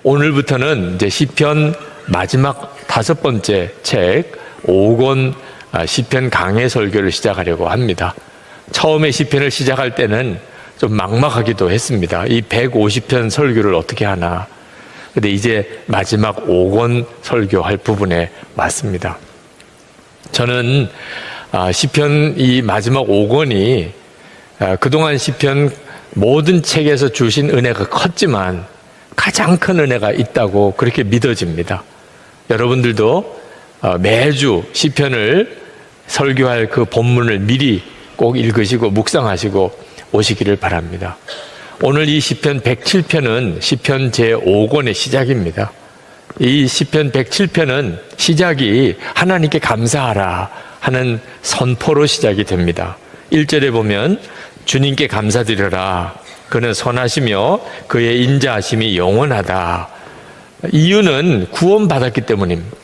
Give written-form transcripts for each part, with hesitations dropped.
오늘부터는 이제 시편 마지막 5번째 책 5권 시편 강해 설교를 시작하려고 합니다. 처음에 시편을 시작할 때는 좀 막막하기도 했습니다. 이 150편 설교를 어떻게 하나. 근데 이제 마지막 5권 설교할 부분에 왔습니다. 저는 시편 이 마지막 5권이 그동안 시편 모든 책에서 주신 은혜가 컸지만 가장 큰 은혜가 있다고 그렇게 믿어집니다. 여러분들도 매주 시편을 설교할 그 본문을 미리 꼭 읽으시고 묵상하시고 오시기를 바랍니다. 오늘 이 시편 107편은 시편 제5권의 시작입니다. 이 시편 107편은 시작이 하나님께 감사하라 하는 선포로 시작이 됩니다. 1절에 보면 주님께 감사드려라. 그는 선하시며 그의 인자하심이 영원하다. 이유는 구원받았기 때문입니다.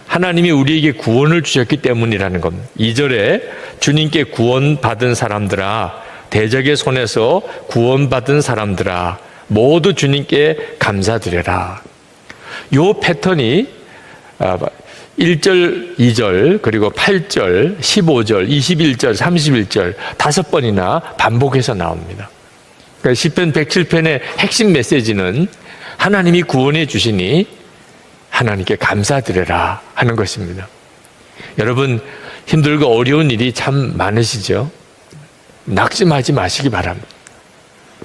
하나님이 우리에게 구원을 주셨기 때문이라는 겁니다. 2절에 주님께 구원받은 사람들아, 대적의 손에서 구원받은 사람들아, 모두 주님께 감사드려라. 요 패턴이 1절, 2절, 그리고 8절, 15절, 21절, 31절 5번이나 반복해서 나옵니다. 그러니까 시편 107편의 핵심 메시지는 하나님이 구원해 주시니 하나님께 감사드려라 하는 것입니다. 여러분, 힘들고 어려운 일이 참 많으시죠? 낙심하지 마시기 바랍니다.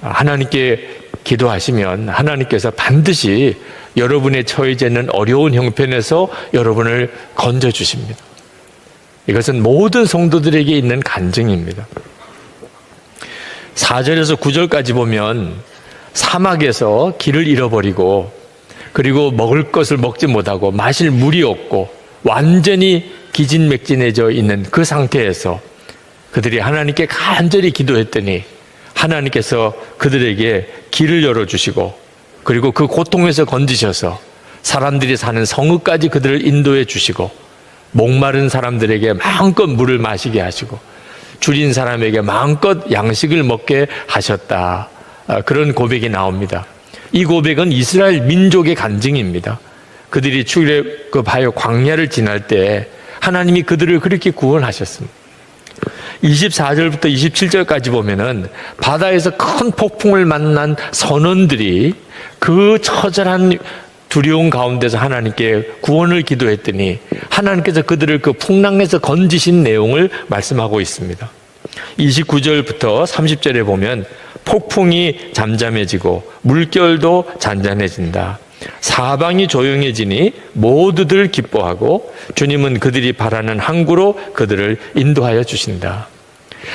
하나님께 기도하시면 하나님께서 반드시 여러분의 처해져 있는 어려운 형편에서 여러분을 건져주십니다. 이것은 모든 성도들에게 있는 간증입니다. 4절에서 9절까지 보면 사막에서 길을 잃어버리고 그리고 먹을 것을 먹지 못하고 마실 물이 없고 완전히 기진맥진해져 있는 그 상태에서 그들이 하나님께 간절히 기도했더니 하나님께서 그들에게 길을 열어주시고 그리고 그 고통에서 건지셔서 사람들이 사는 성읍까지 그들을 인도해 주시고 목마른 사람들에게 마음껏 물을 마시게 하시고 줄인 사람에게 마음껏 양식을 먹게 하셨다. 그런 고백이 나옵니다. 이 고백은 이스라엘 민족의 간증입니다. 그들이 출애굽하여 광야를 지날 때 하나님이 그들을 그렇게 구원하셨습니다. 24절부터 27절까지 보면은 바다에서 큰 폭풍을 만난 선원들이 그 처절한 두려움 가운데서 하나님께 구원을 기도했더니 하나님께서 그들을 그 풍랑에서 건지신 내용을 말씀하고 있습니다. 29절부터 30절에 보면 폭풍이 잠잠해지고 물결도 잔잔해진다. 사방이 조용해지니 모두들 기뻐하고 주님은 그들이 바라는 항구로 그들을 인도하여 주신다.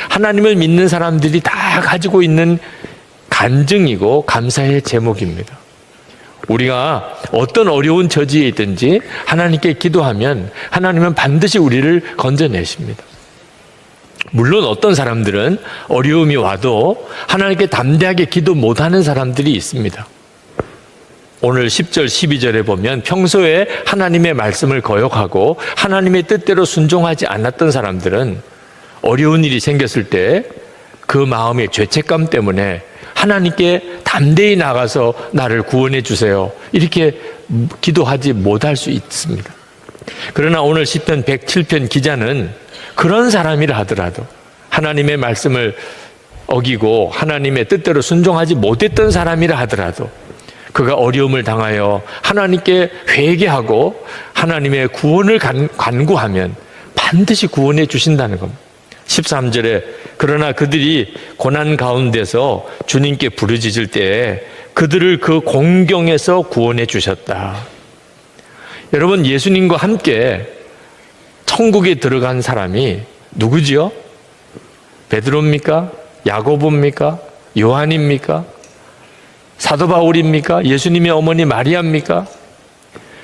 하나님을 믿는 사람들이 다 가지고 있는 간증이고 감사의 제목입니다. 우리가 어떤 어려운 처지에 있든지 하나님께 기도하면 하나님은 반드시 우리를 건져내십니다. 물론 어떤 사람들은 어려움이 와도 하나님께 담대하게 기도 못하는 사람들이 있습니다. 오늘 10절, 12절에 보면 평소에 하나님의 말씀을 거역하고 하나님의 뜻대로 순종하지 않았던 사람들은 어려운 일이 생겼을 때 그 마음의 죄책감 때문에 하나님께 담대히 나가서 나를 구원해 주세요. 이렇게 기도하지 못할 수 있습니다. 그러나 오늘 시편 107편 기자는 그런 사람이라 하더라도 하나님의 말씀을 어기고 하나님의 뜻대로 순종하지 못했던 사람이라 하더라도 그가 어려움을 당하여 하나님께 회개하고 하나님의 구원을 간구하면 반드시 구원해 주신다는 겁니다. 13절에 그러나 그들이 고난 가운데서 주님께 부르짖을 때에 그들을 그 공경에서 구원해 주셨다. 여러분, 예수님과 함께 천국에 들어간 사람이 누구지요? 베드로입니까? 야고보입니까? 요한입니까? 사도 바울입니까? 예수님의 어머니 마리아입니까?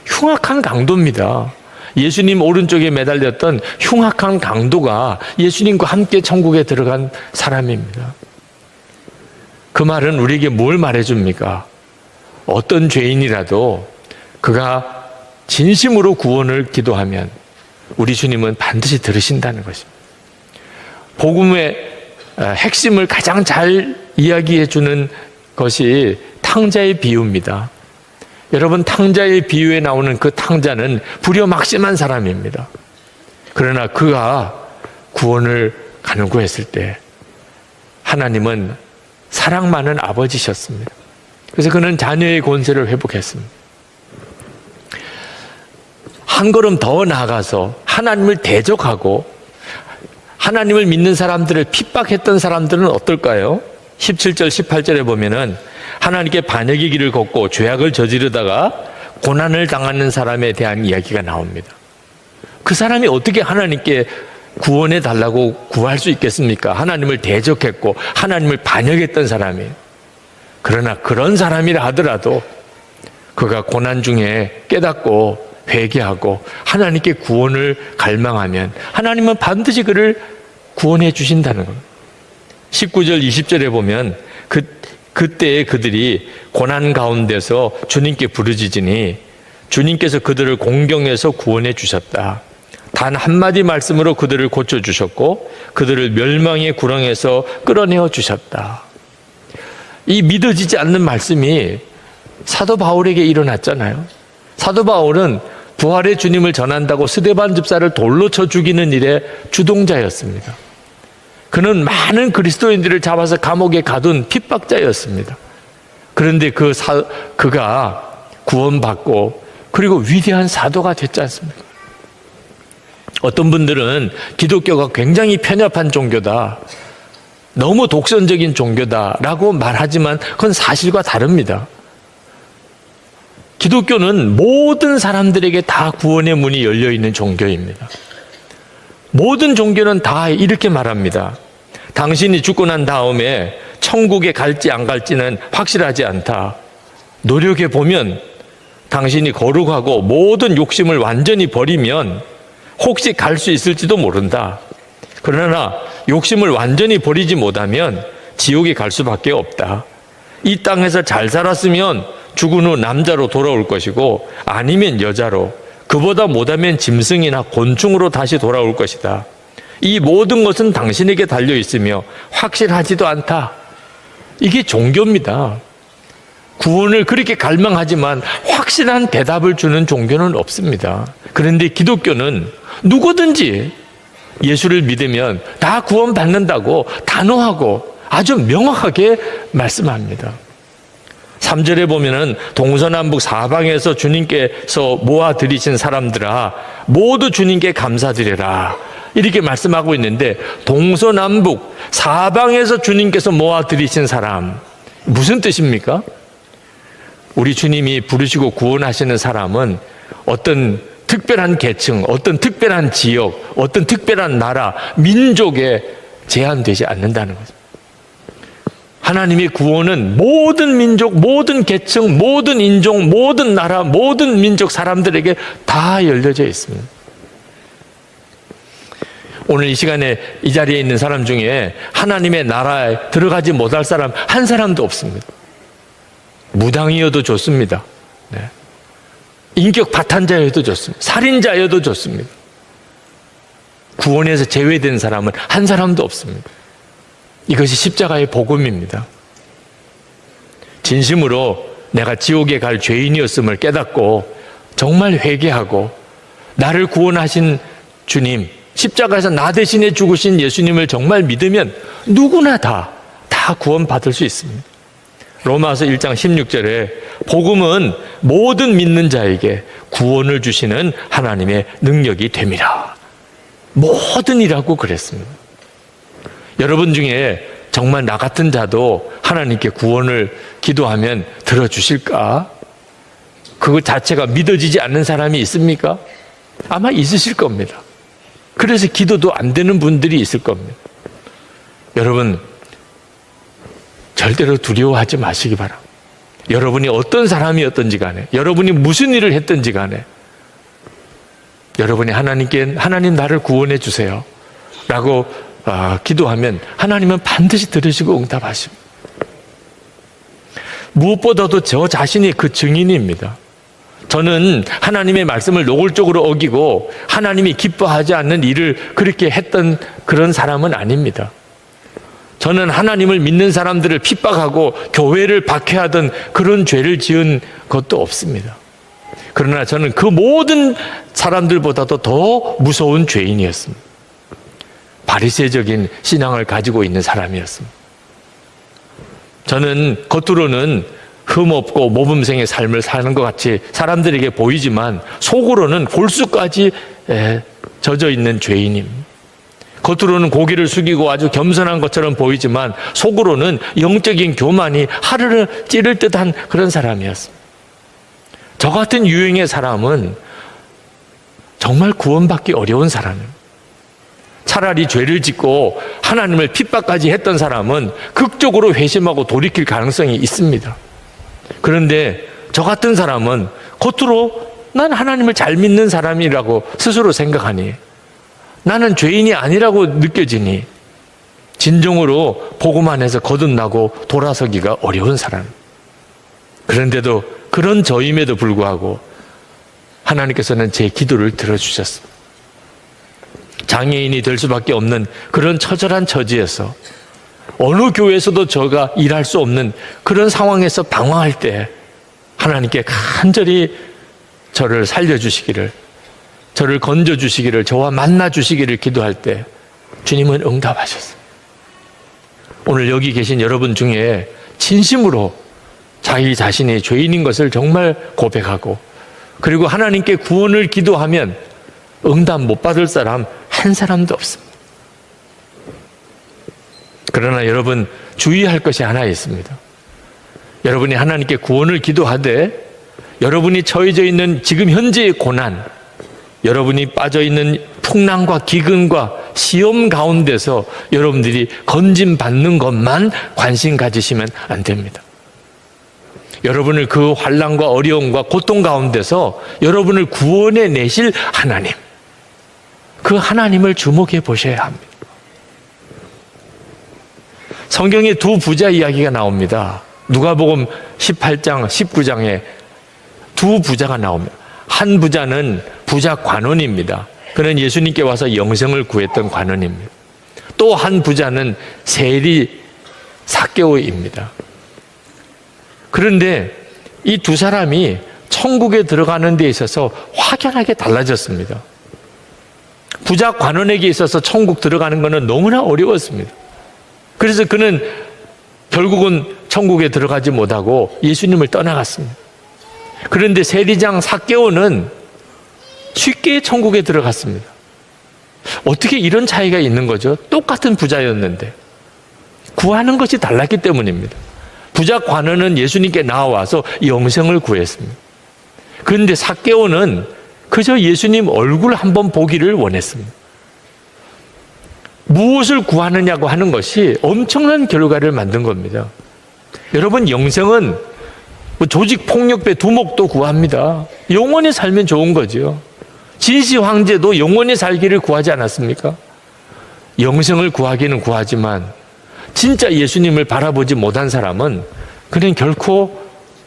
흉악한 강도입니다. 예수님 오른쪽에 매달렸던 흉악한 강도가 예수님과 함께 천국에 들어간 사람입니다. 그 말은 우리에게 뭘 말해줍니까? 어떤 죄인이라도 그가 진심으로 구원을 기도하면 우리 주님은 반드시 들으신다는 것입니다. 복음의 핵심을 가장 잘 이야기해 주는 것이 탕자의 비유입니다. 여러분, 탕자의 비유에 나오는 그 탕자는 불효막심한 사람입니다. 그러나 그가 구원을 간구했을 때 하나님은 사랑 많은 아버지셨습니다. 그래서 그는 자녀의 권세를 회복했습니다. 한 걸음 더 나아가서 하나님을 대적하고 하나님을 믿는 사람들을 핍박했던 사람들은 어떨까요? 17절, 18절에 보면은 하나님께 반역의 길을 걷고 죄악을 저지르다가 고난을 당하는 사람에 대한 이야기가 나옵니다. 그 사람이 어떻게 하나님께 구원해 달라고 구할 수 있겠습니까? 하나님을 대적했고 하나님을 반역했던 사람이. 그러나 그런 사람이라 하더라도 그가 고난 중에 깨닫고 회개하고 하나님께 구원을 갈망하면 하나님은 반드시 그를 구원해 주신다는 겁니다. 19절 20절에 보면 그때에 그들이 고난 가운데서 주님께 부르짖으니 주님께서 그들을 공경해서 구원해 주셨다. 단 한마디 말씀으로 그들을 고쳐주셨고 그들을 멸망의 구렁에서 끌어내어 주셨다. 이 믿어지지 않는 말씀이 사도 바울에게 일어났잖아요. 사도 바울은 부활의 주님을 전한다고 스데반 집사를 돌로 쳐 죽이는 일에 주동자였습니다. 그는 많은 그리스도인들을 잡아서 감옥에 가둔 핍박자였습니다. 그런데 그가 구원받고 그리고 위대한 사도가 됐지 않습니까? 어떤 분들은 기독교가 굉장히 편협한 종교다, 너무 독선적인 종교다라고 말하지만 그건 사실과 다릅니다. 기독교는 모든 사람들에게 다 구원의 문이 열려있는 종교입니다. 모든 종교는 다 이렇게 말합니다. 당신이 죽고 난 다음에 천국에 갈지 안 갈지는 확실하지 않다. 노력해 보면 당신이 거룩하고 모든 욕심을 완전히 버리면 혹시 갈 수 있을지도 모른다. 그러나 욕심을 완전히 버리지 못하면 지옥에 갈 수밖에 없다. 이 땅에서 잘 살았으면 죽은 후 남자로 돌아올 것이고 아니면 여자로, 그보다 못하면 짐승이나 곤충으로 다시 돌아올 것이다. 이 모든 것은 당신에게 달려 있으며 확실하지도 않다. 이게 종교입니다. 구원을 그렇게 갈망하지만 확실한 대답을 주는 종교는 없습니다. 그런데 기독교는 누구든지 예수를 믿으면 다 구원받는다고 단호하고 아주 명확하게 말씀합니다. 3절에 보면은 동서남북 사방에서 주님께서 모아들이신 사람들아 모두 주님께 감사드려라, 이렇게 말씀하고 있는데, 동서남북 사방에서 주님께서 모아들이신 사람, 무슨 뜻입니까? 우리 주님이 부르시고 구원하시는 사람은 어떤 특별한 계층, 어떤 특별한 지역, 어떤 특별한 나라, 민족에 제한되지 않는다는 거죠. 하나님의 구원은 모든 민족, 모든 계층, 모든 인종, 모든 나라, 모든 민족 사람들에게 다 열려져 있습니다. 오늘 이 시간에 이 자리에 있는 사람 중에 하나님의 나라에 들어가지 못할 사람 한 사람도 없습니다. 무당이어도 좋습니다. 네. 인격 파탄자여도 좋습니다. 살인자여도 좋습니다. 구원에서 제외된 사람은 한 사람도 없습니다. 이것이 십자가의 복음입니다. 진심으로 내가 지옥에 갈 죄인이었음을 깨닫고 정말 회개하고 나를 구원하신 주님, 십자가에서 나 대신에 죽으신 예수님을 정말 믿으면 누구나 다 구원받을 수 있습니다. 로마서 1장 16절에 복음은 모든 믿는 자에게 구원을 주시는 하나님의 능력이 됨이라. 모든이라고 그랬습니다. 여러분 중에 정말 나 같은 자도 하나님께 구원을 기도하면 들어주실까? 그것 자체가 믿어지지 않는 사람이 있습니까? 아마 있으실 겁니다. 그래서 기도도 안 되는 분들이 있을 겁니다. 여러분, 절대로 두려워하지 마시기 바랍니다. 여러분이 어떤 사람이었든지 간에, 여러분이 무슨 일을 했든지 간에, 여러분이 하나님께 하나님 나를 구원해 주세요 라고 기도하면 하나님은 반드시 들으시고 응답하십니다. 무엇보다도 저 자신이 그 증인입니다. 저는 하나님의 말씀을 노골적으로 어기고 하나님이 기뻐하지 않는 일을 그렇게 했던 그런 사람은 아닙니다. 저는 하나님을 믿는 사람들을 핍박하고 교회를 박해하던 그런 죄를 지은 것도 없습니다. 그러나 저는 그 모든 사람들보다도 더 무서운 죄인이었습니다. 바리새적인 신앙을 가지고 있는 사람이었습니다. 저는 겉으로는 흠없고 모범생의 삶을 사는 것 같이 사람들에게 보이지만 속으로는 골수까지 젖어 있는 죄인입니다. 겉으로는 고개를 숙이고 아주 겸손한 것처럼 보이지만 속으로는 영적인 교만이 하루를 찌를 듯한 그런 사람이었습니다. 저 같은 유형의 사람은 정말 구원받기 어려운 사람입니다. 차라리 죄를 짓고 하나님을 핍박까지 했던 사람은 극적으로 회심하고 돌이킬 가능성이 있습니다. 그런데 저 같은 사람은 겉으로 난 하나님을 잘 믿는 사람이라고 스스로 생각하니, 나는 죄인이 아니라고 느껴지니 진정으로 복음 안에서 거듭나고 돌아서기가 어려운 사람. 그런데도 그런 저임에도 불구하고 하나님께서는 제 기도를 들어주셨습니다. 장애인이 될 수밖에 없는 그런 처절한 처지에서 어느 교회에서도 저가 일할 수 없는 그런 상황에서 방황할 때 하나님께 간절히 저를 살려주시기를, 저를 건져주시기를, 저와 만나주시기를 기도할 때 주님은 응답하셨어요. 오늘 여기 계신 여러분 중에 진심으로 자기 자신이 죄인인 것을 정말 고백하고 그리고 하나님께 구원을 기도하면 응답 못 받을 사람 한 사람도 없습니다. 그러나 여러분 주의할 것이 하나 있습니다. 여러분이 하나님께 구원을 기도하되 여러분이 처해져 있는 지금 현재의 고난, 여러분이 빠져 있는 풍랑과 기근과 시험 가운데서 여러분들이 건짐 받는 것만 관심 가지시면 안 됩니다. 여러분을 그 환난과 어려움과 고통 가운데서 여러분을 구원해 내실 하나님, 그 하나님을 주목해 보셔야 합니다. 성경에 두 부자 이야기가 나옵니다. 누가복음 18장, 19장에 두 부자가 나옵니다. 한 부자는 부자 관원입니다. 그는 예수님께 와서 영생을 구했던 관원입니다. 또 한 부자는 세리 삭개오입니다. 그런데 이 두 사람이 천국에 들어가는 데 있어서 확연하게 달라졌습니다. 부자 관원에게 있어서 천국 들어가는 것은 너무나 어려웠습니다. 그래서 그는 결국은 천국에 들어가지 못하고 예수님을 떠나갔습니다. 그런데 세리장 삭개오는 쉽게 천국에 들어갔습니다. 어떻게 이런 차이가 있는 거죠? 똑같은 부자였는데 구하는 것이 달랐기 때문입니다. 부자 관원은 예수님께 나와서 영생을 구했습니다. 그런데 삭개오는 그저 예수님 얼굴 한번 보기를 원했습니다. 무엇을 구하느냐고 하는 것이 엄청난 결과를 만든 겁니다. 여러분, 영생은 조직 폭력배 두목도 구합니다. 영원히 살면 좋은 거죠. 진시 황제도 영원히 살기를 구하지 않았습니까? 영생을 구하기는 구하지만 진짜 예수님을 바라보지 못한 사람은 그는 결코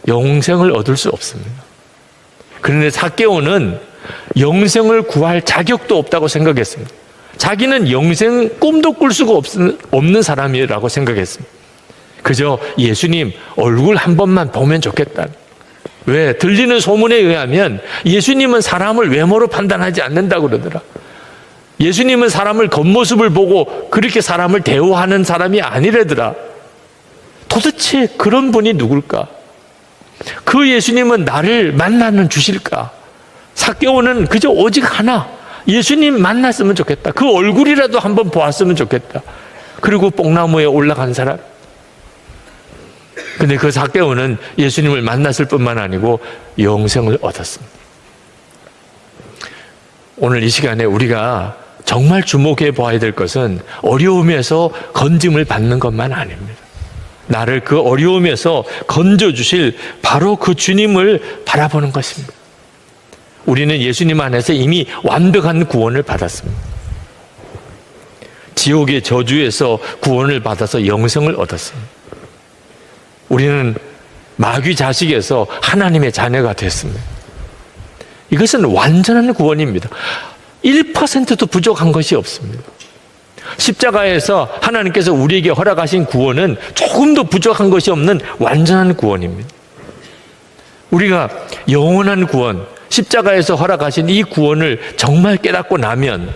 영생을 얻을 수 없습니다. 그런데 삭개오는 영생을 구할 자격도 없다고 생각했습니다. 자기는 영생 꿈도 꿀 수가 없는 사람이라고 생각했습니다. 그저 예수님 얼굴 한 번만 보면 좋겠다. 왜? 들리는 소문에 의하면 예수님은 사람을 외모로 판단하지 않는다고 그러더라. 예수님은 사람을 겉모습을 보고 그렇게 사람을 대우하는 사람이 아니래더라. 도대체 그런 분이 누굴까? 그 예수님은 나를 만나는 주실까? 삭개오는 그저 오직 하나, 예수님 만났으면 좋겠다. 그 얼굴이라도 한번 보았으면 좋겠다. 그리고 뽕나무에 올라간 사람. 근데 그 삭개오는 예수님을 만났을 뿐만 아니고 영생을 얻었습니다. 오늘 이 시간에 우리가 정말 주목해 보아야 될 것은 어려움에서 건짐을 받는 것만 아닙니다. 나를 그 어려움에서 건져주실 바로 그 주님을 바라보는 것입니다. 우리는 예수님 안에서 이미 완벽한 구원을 받았습니다. 지옥의 저주에서 구원을 받아서 영생을 얻었습니다. 우리는 마귀 자식에서 하나님의 자녀가 됐습니다. 이것은 완전한 구원입니다. 1%도 부족한 것이 없습니다. 십자가에서 하나님께서 우리에게 허락하신 구원은 조금도 부족한 것이 없는 완전한 구원입니다. 우리가 영원한 구원, 십자가에서 허락하신 이 구원을 정말 깨닫고 나면,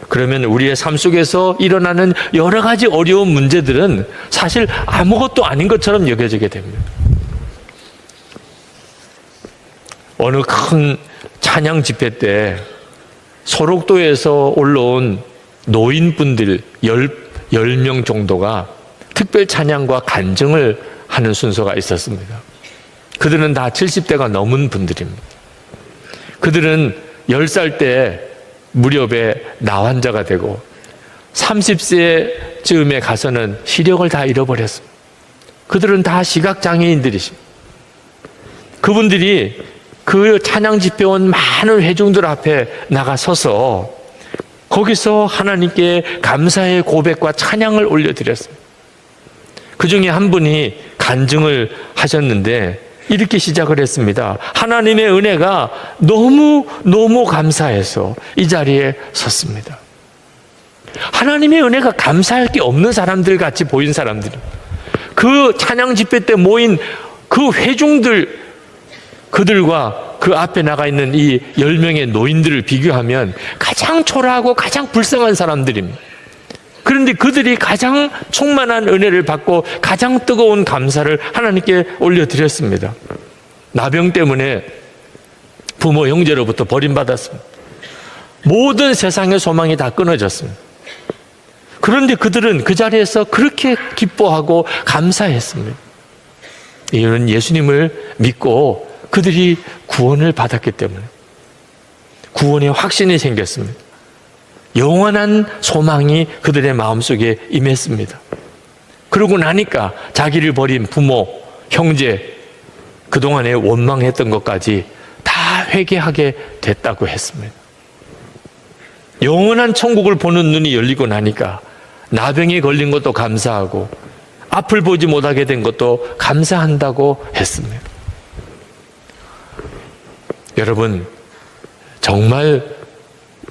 그러면 우리의 삶 속에서 일어나는 여러 가지 어려운 문제들은 사실 아무것도 아닌 것처럼 여겨지게 됩니다. 어느 큰 찬양 집회 때 소록도에서 올라온 노인분들 10명 정도가 특별 찬양과 간증을 하는 순서가 있었습니다. 그들은 다 70대가 넘은 분들입니다. 그들은 10살 때 무렵에 나환자가 되고 30세쯤에 가서는 시력을 다 잃어버렸습니다. 그들은 다 시각장애인들이십니다. 그분들이 그 찬양 집회 온 많은 회중들 앞에 나가서서 거기서 하나님께 감사의 고백과 찬양을 올려드렸습니다. 그 중에 한 분이 간증을 하셨는데 이렇게 시작을 했습니다. 하나님의 은혜가 너무 감사해서 이 자리에 섰습니다. 하나님의 은혜가 감사할 게 없는 사람들 같이 보인 사람들이, 그 찬양 집회 때 모인 그 회중들, 그들과 그 앞에 나가 있는 이 10명의 노인들을 비교하면 가장 초라하고 가장 불쌍한 사람들입니다. 그런데 그들이 가장 충만한 은혜를 받고 가장 뜨거운 감사를 하나님께 올려드렸습니다. 나병 때문에 부모 형제로부터 버림받았습니다. 모든 세상의 소망이 다 끊어졌습니다. 그런데 그들은 그 자리에서 그렇게 기뻐하고 감사했습니다. 이유는 예수님을 믿고 그들이 구원을 받았기 때문에 구원의 확신이 생겼습니다. 영원한 소망이 그들의 마음속에 임했습니다. 그러고 나니까 자기를 버린 부모, 형제, 그동안에 원망했던 것까지 다 회개하게 됐다고 했습니다. 영원한 천국을 보는 눈이 열리고 나니까 나병에 걸린 것도 감사하고 앞을 보지 못하게 된 것도 감사한다고 했습니다. 여러분, 정말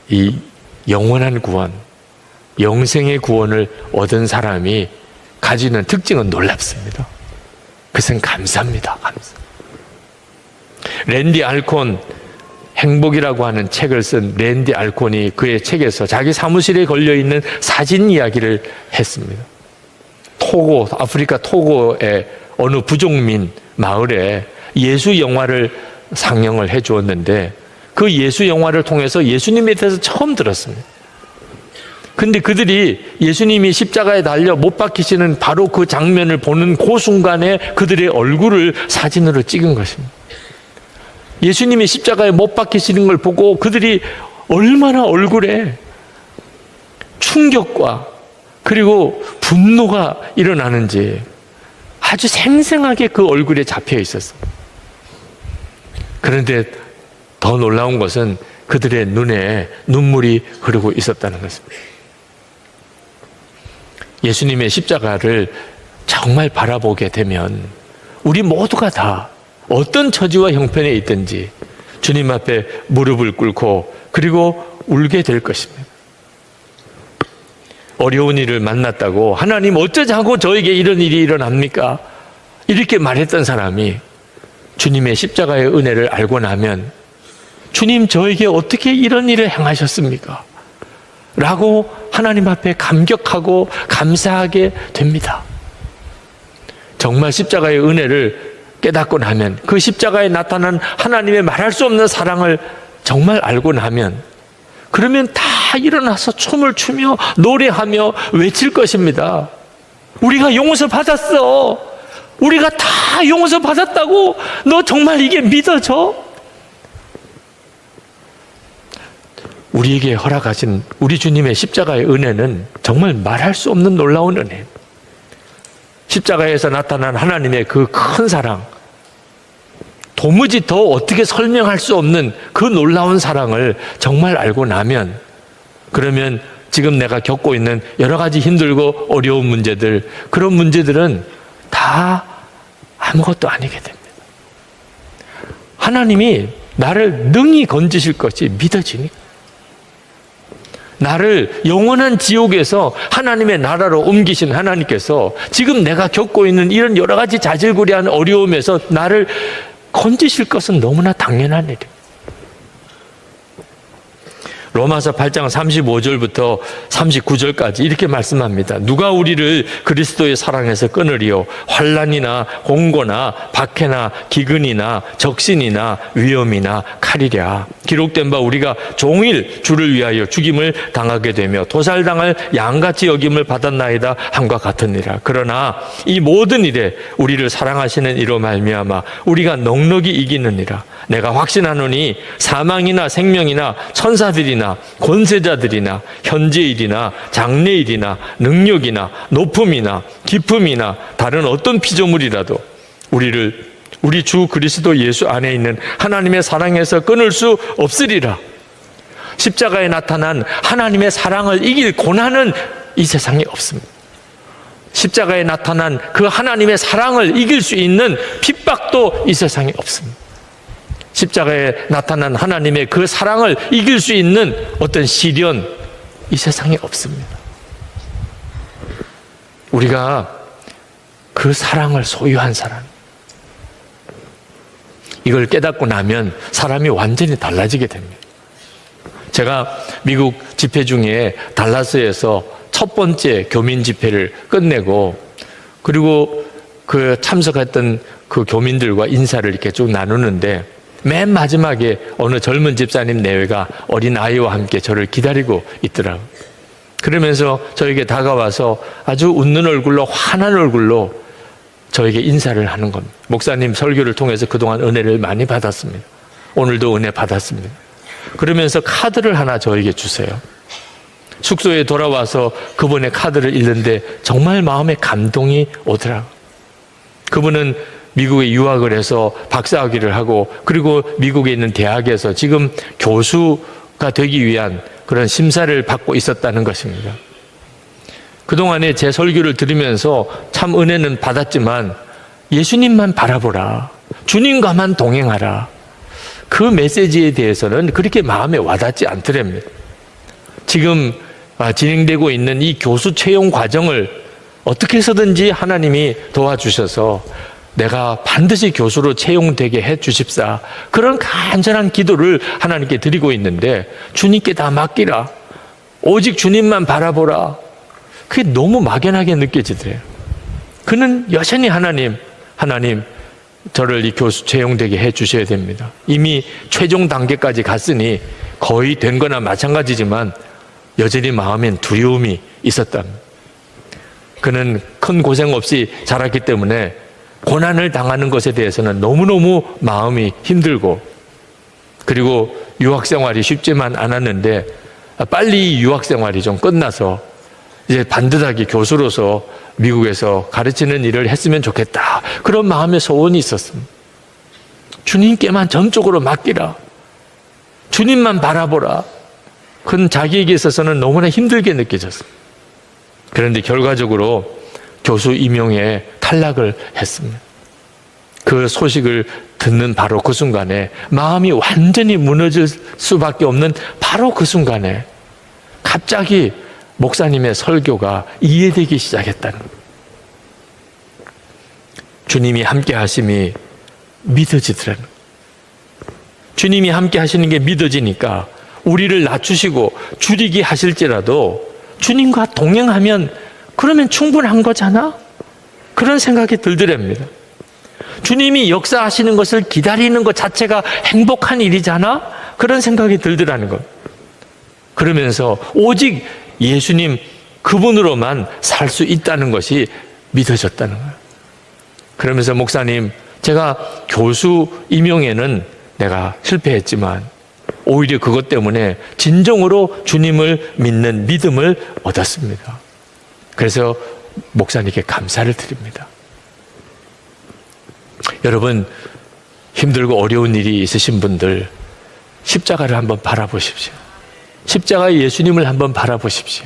이 영원한 구원, 영생의 구원을 얻은 사람이 가지는 특징은 놀랍습니다. 그것은 감사입니다. 감사. 랜디 알콘, 행복이라고 하는 책을 쓴 랜디 알콘이 그의 책에서 자기 사무실에 걸려있는 사진 이야기를 했습니다. 토고, 아프리카 토고의 어느 부족민 마을에 예수 영화를 상영을 해 주었는데 그 예수 영화를 통해서 예수님에 대해서 처음 들었습니다. 근데 그들이 예수님이 십자가에 달려 못 박히시는 바로 그 장면을 보는 그 순간에 그들의 얼굴을 사진으로 찍은 것입니다. 예수님이 십자가에 못 박히시는 걸 보고 그들이 얼마나 얼굴에 충격과 그리고 분노가 일어나는지 아주 생생하게 그 얼굴에 잡혀 있었어요. 그런데 더 놀라운 것은 그들의 눈에 눈물이 흐르고 있었다는 것입니다. 예수님의 십자가를 정말 바라보게 되면 우리 모두가 다 어떤 처지와 형편에 있든지 주님 앞에 무릎을 꿇고 그리고 울게 될 것입니다. 어려운 일을 만났다고 하나님 어쩌자고 저에게 이런 일이 일어납니까? 이렇게 말했던 사람이 주님의 십자가의 은혜를 알고 나면 주님 저에게 어떻게 이런 일을 행하셨습니까? 라고 하나님 앞에 감격하고 감사하게 됩니다. 정말 십자가의 은혜를 깨닫고 나면 그 십자가에 나타난 하나님의 말할 수 없는 사랑을 정말 알고 나면 그러면 다 일어나서 춤을 추며 노래하며 외칠 것입니다. 우리가 용서받았어. 우리가 다 용서받았다고. 너 정말 이게 믿어져? 우리에게 허락하신 우리 주님의 십자가의 은혜는 정말 말할 수 없는 놀라운 은혜. 십자가에서 나타난 하나님의 그 큰 사랑, 도무지 더 어떻게 설명할 수 없는 그 놀라운 사랑을 정말 알고 나면 그러면 지금 내가 겪고 있는 여러 가지 힘들고 어려운 문제들, 그런 문제들은 다 아무것도 아니게 됩니다. 하나님이 나를 능히 건지실 것이 믿어지니까. 나를 영원한 지옥에서 하나님의 나라로 옮기신 하나님께서 지금 내가 겪고 있는 이런 여러 가지 자질구레한 어려움에서 나를 건지실 것은 너무나 당연한 일이에요. 로마서 8장 35절부터 39절까지 이렇게 말씀합니다. 누가 우리를 그리스도의 사랑에서 끊으리요? 환난이나 공고나 박해나 기근이나 적신이나 위험이나 칼이랴. 기록된 바 우리가 종일 주를 위하여 죽임을 당하게 되며 도살당할 양같이 여김을 받았나이다 함과 같으니라. 그러나 이 모든 일에 우리를 사랑하시는 이로 말미암아 우리가 넉넉히 이기느니라. 내가 확신하노니 사망이나 생명이나 천사들이나 권세자들이나 현재일이나 장래일이나 능력이나 높음이나 깊음이나 다른 어떤 피조물이라도 우리를 우리 주 그리스도 예수 안에 있는 하나님의 사랑에서 끊을 수 없으리라. 십자가에 나타난 하나님의 사랑을 이길 고난은 이 세상에 없습니다. 십자가에 나타난 그 하나님의 사랑을 이길 수 있는 핍박도 이 세상에 없습니다. 십자가에 나타난 하나님의 그 사랑을 이길 수 있는 어떤 시련 이 세상에 없습니다. 우리가 그 사랑을 소유한 사람, 이걸 깨닫고 나면 사람이 완전히 달라지게 됩니다. 제가 미국 집회 중에 달라스에서 첫 번째 교민 집회를 끝내고 그리고 그 참석했던 그 교민들과 인사를 이렇게 쭉 나누는데 맨 마지막에 어느 젊은 집사님 내외가 어린 아이와 함께 저를 기다리고 있더라고요. 그러면서 저에게 다가와서 아주 웃는 얼굴로 환한 얼굴로 저에게 인사를 하는 겁니다. 목사님 설교를 통해서 그동안 은혜를 많이 받았습니다. 오늘도 은혜 받았습니다. 그러면서 카드를 하나 저에게 주세요. 숙소에 돌아와서 그분의 카드를 읽는데 정말 마음에 감동이 오더라고요. 그분은 미국에 유학을 해서 박사학위를 하고 그리고 미국에 있는 대학에서 지금 교수가 되기 위한 그런 심사를 받고 있었다는 것입니다. 그동안에 제 설교를 들으면서 참 은혜는 받았지만 예수님만 바라보라. 주님과만 동행하라. 그 메시지에 대해서는 그렇게 마음에 와닿지 않더랍니다. 지금 진행되고 있는 이 교수 채용 과정을 어떻게 해서든지 하나님이 도와주셔서 내가 반드시 교수로 채용되게 해 주십사. 그런 간절한 기도를 하나님께 드리고 있는데 주님께 다 맡기라. 오직 주님만 바라보라. 그게 너무 막연하게 느껴지더래요. 그는 여전히 하나님 저를 이 교수 채용되게 해 주셔야 됩니다. 이미 최종 단계까지 갔으니 거의 된 거나 마찬가지지만 여전히 마음엔 두려움이 있었답니다. 그는 큰 고생 없이 자랐기 때문에 고난을 당하는 것에 대해서는 너무너무 마음이 힘들고 그리고 유학생활이 쉽지만 않았는데 빨리 유학생활이 좀 끝나서 이제 반듯하게 교수로서 미국에서 가르치는 일을 했으면 좋겠다. 그런 마음의 소원이 있었습니다. 주님께만 전적으로 맡기라. 주님만 바라보라. 그건 자기에게 있어서는 너무나 힘들게 느껴졌습니다. 그런데 결과적으로 교수 임용에 탈락을 했습니다. 그 소식을 듣는 바로 그 순간에 마음이 완전히 무너질 수밖에 없는 바로 그 순간에 갑자기 목사님의 설교가 이해되기 시작했다는 거예요. 주님이 함께 하심이 믿어지더라는 거예요. 주님이 함께 하시는 게 믿어지니까 우리를 낮추시고 줄이게 하실지라도 주님과 동행하면 그러면 충분한 거잖아? 그런 생각이 들더랍니다. 주님이 역사하시는 것을 기다리는 것 자체가 행복한 일이잖아? 그런 생각이 들더라는 것. 그러면서 오직 예수님 그분으로만 살 수 있다는 것이 믿어졌다는 거예요. 그러면서 목사님, 제가 교수 임용에는 내가 실패했지만 오히려 그것 때문에 진정으로 주님을 믿는 믿음을 얻었습니다. 그래서 목사님께 감사를 드립니다. 여러분, 힘들고 어려운 일이 있으신 분들 십자가를 한번 바라보십시오. 십자가의 예수님을 한번 바라보십시오.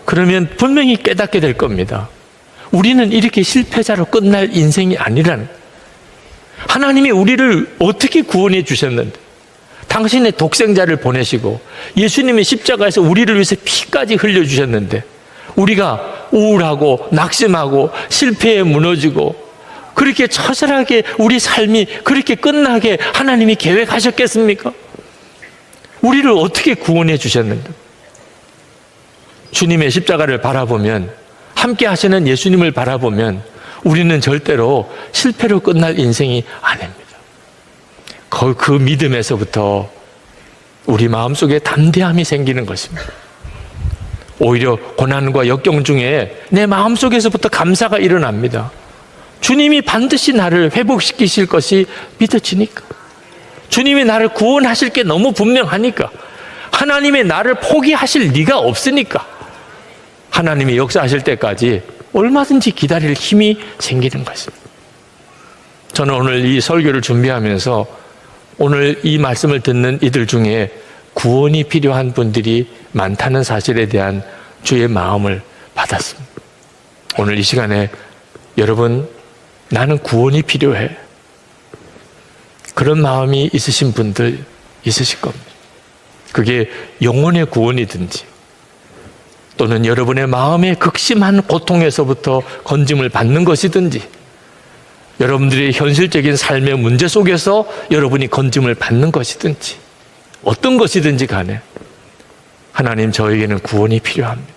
그러면 분명히 깨닫게 될 겁니다. 우리는 이렇게 실패자로 끝날 인생이 아니라는, 하나님이 우리를 어떻게 구원해 주셨는데 당신의 독생자를 보내시고 예수님이 십자가에서 우리를 위해서 피까지 흘려주셨는데 우리가 우울하고 낙심하고 실패에 무너지고 그렇게 처절하게 우리 삶이 그렇게 끝나게 하나님이 계획하셨겠습니까? 우리를 어떻게 구원해 주셨는데? 주님의 십자가를 바라보면, 함께 하시는 예수님을 바라보면 우리는 절대로 실패로 끝날 인생이 아닙니다. 그 믿음에서부터 우리 마음속에 담대함이 생기는 것입니다. 오히려 고난과 역경 중에 내 마음속에서부터 감사가 일어납니다. 주님이 반드시 나를 회복시키실 것이 믿어지니까. 주님이 나를 구원하실 게 너무 분명하니까. 하나님의 나를 포기하실 리가 없으니까. 하나님이 역사하실 때까지 얼마든지 기다릴 힘이 생기는 것입니다. 저는 오늘 이 설교를 준비하면서 오늘 이 말씀을 듣는 이들 중에 구원이 필요한 분들이 많다는 사실에 대한 주의 마음을 받았습니다. 오늘 이 시간에 여러분, 나는 구원이 필요해. 그런 마음이 있으신 분들 있으실 겁니다. 그게 영혼의 구원이든지 또는 여러분의 마음의 극심한 고통에서부터 건짐을 받는 것이든지 여러분들의 현실적인 삶의 문제 속에서 여러분이 건짐을 받는 것이든지 어떤 것이든지 간에 하나님, 저에게는 구원이 필요합니다.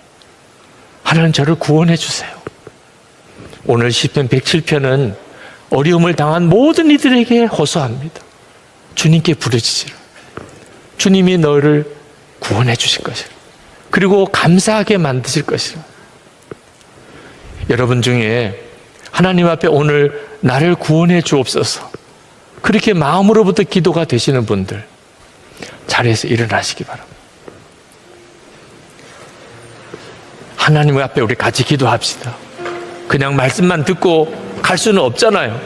하나님, 저를 구원해 주세요. 오늘 시편 107편은 어려움을 당한 모든 이들에게 호소합니다. 주님께 부르짖으라. 주님이 너를 구원해 주실 것이라. 그리고 감사하게 만드실 것이라. 여러분 중에 하나님 앞에 오늘 나를 구원해 주옵소서, 그렇게 마음으로부터 기도가 되시는 분들 자리에서 일어나시기 바랍니다. 하나님 앞에 우리 같이 기도합시다. 그냥 말씀만 듣고 갈 수는 없잖아요.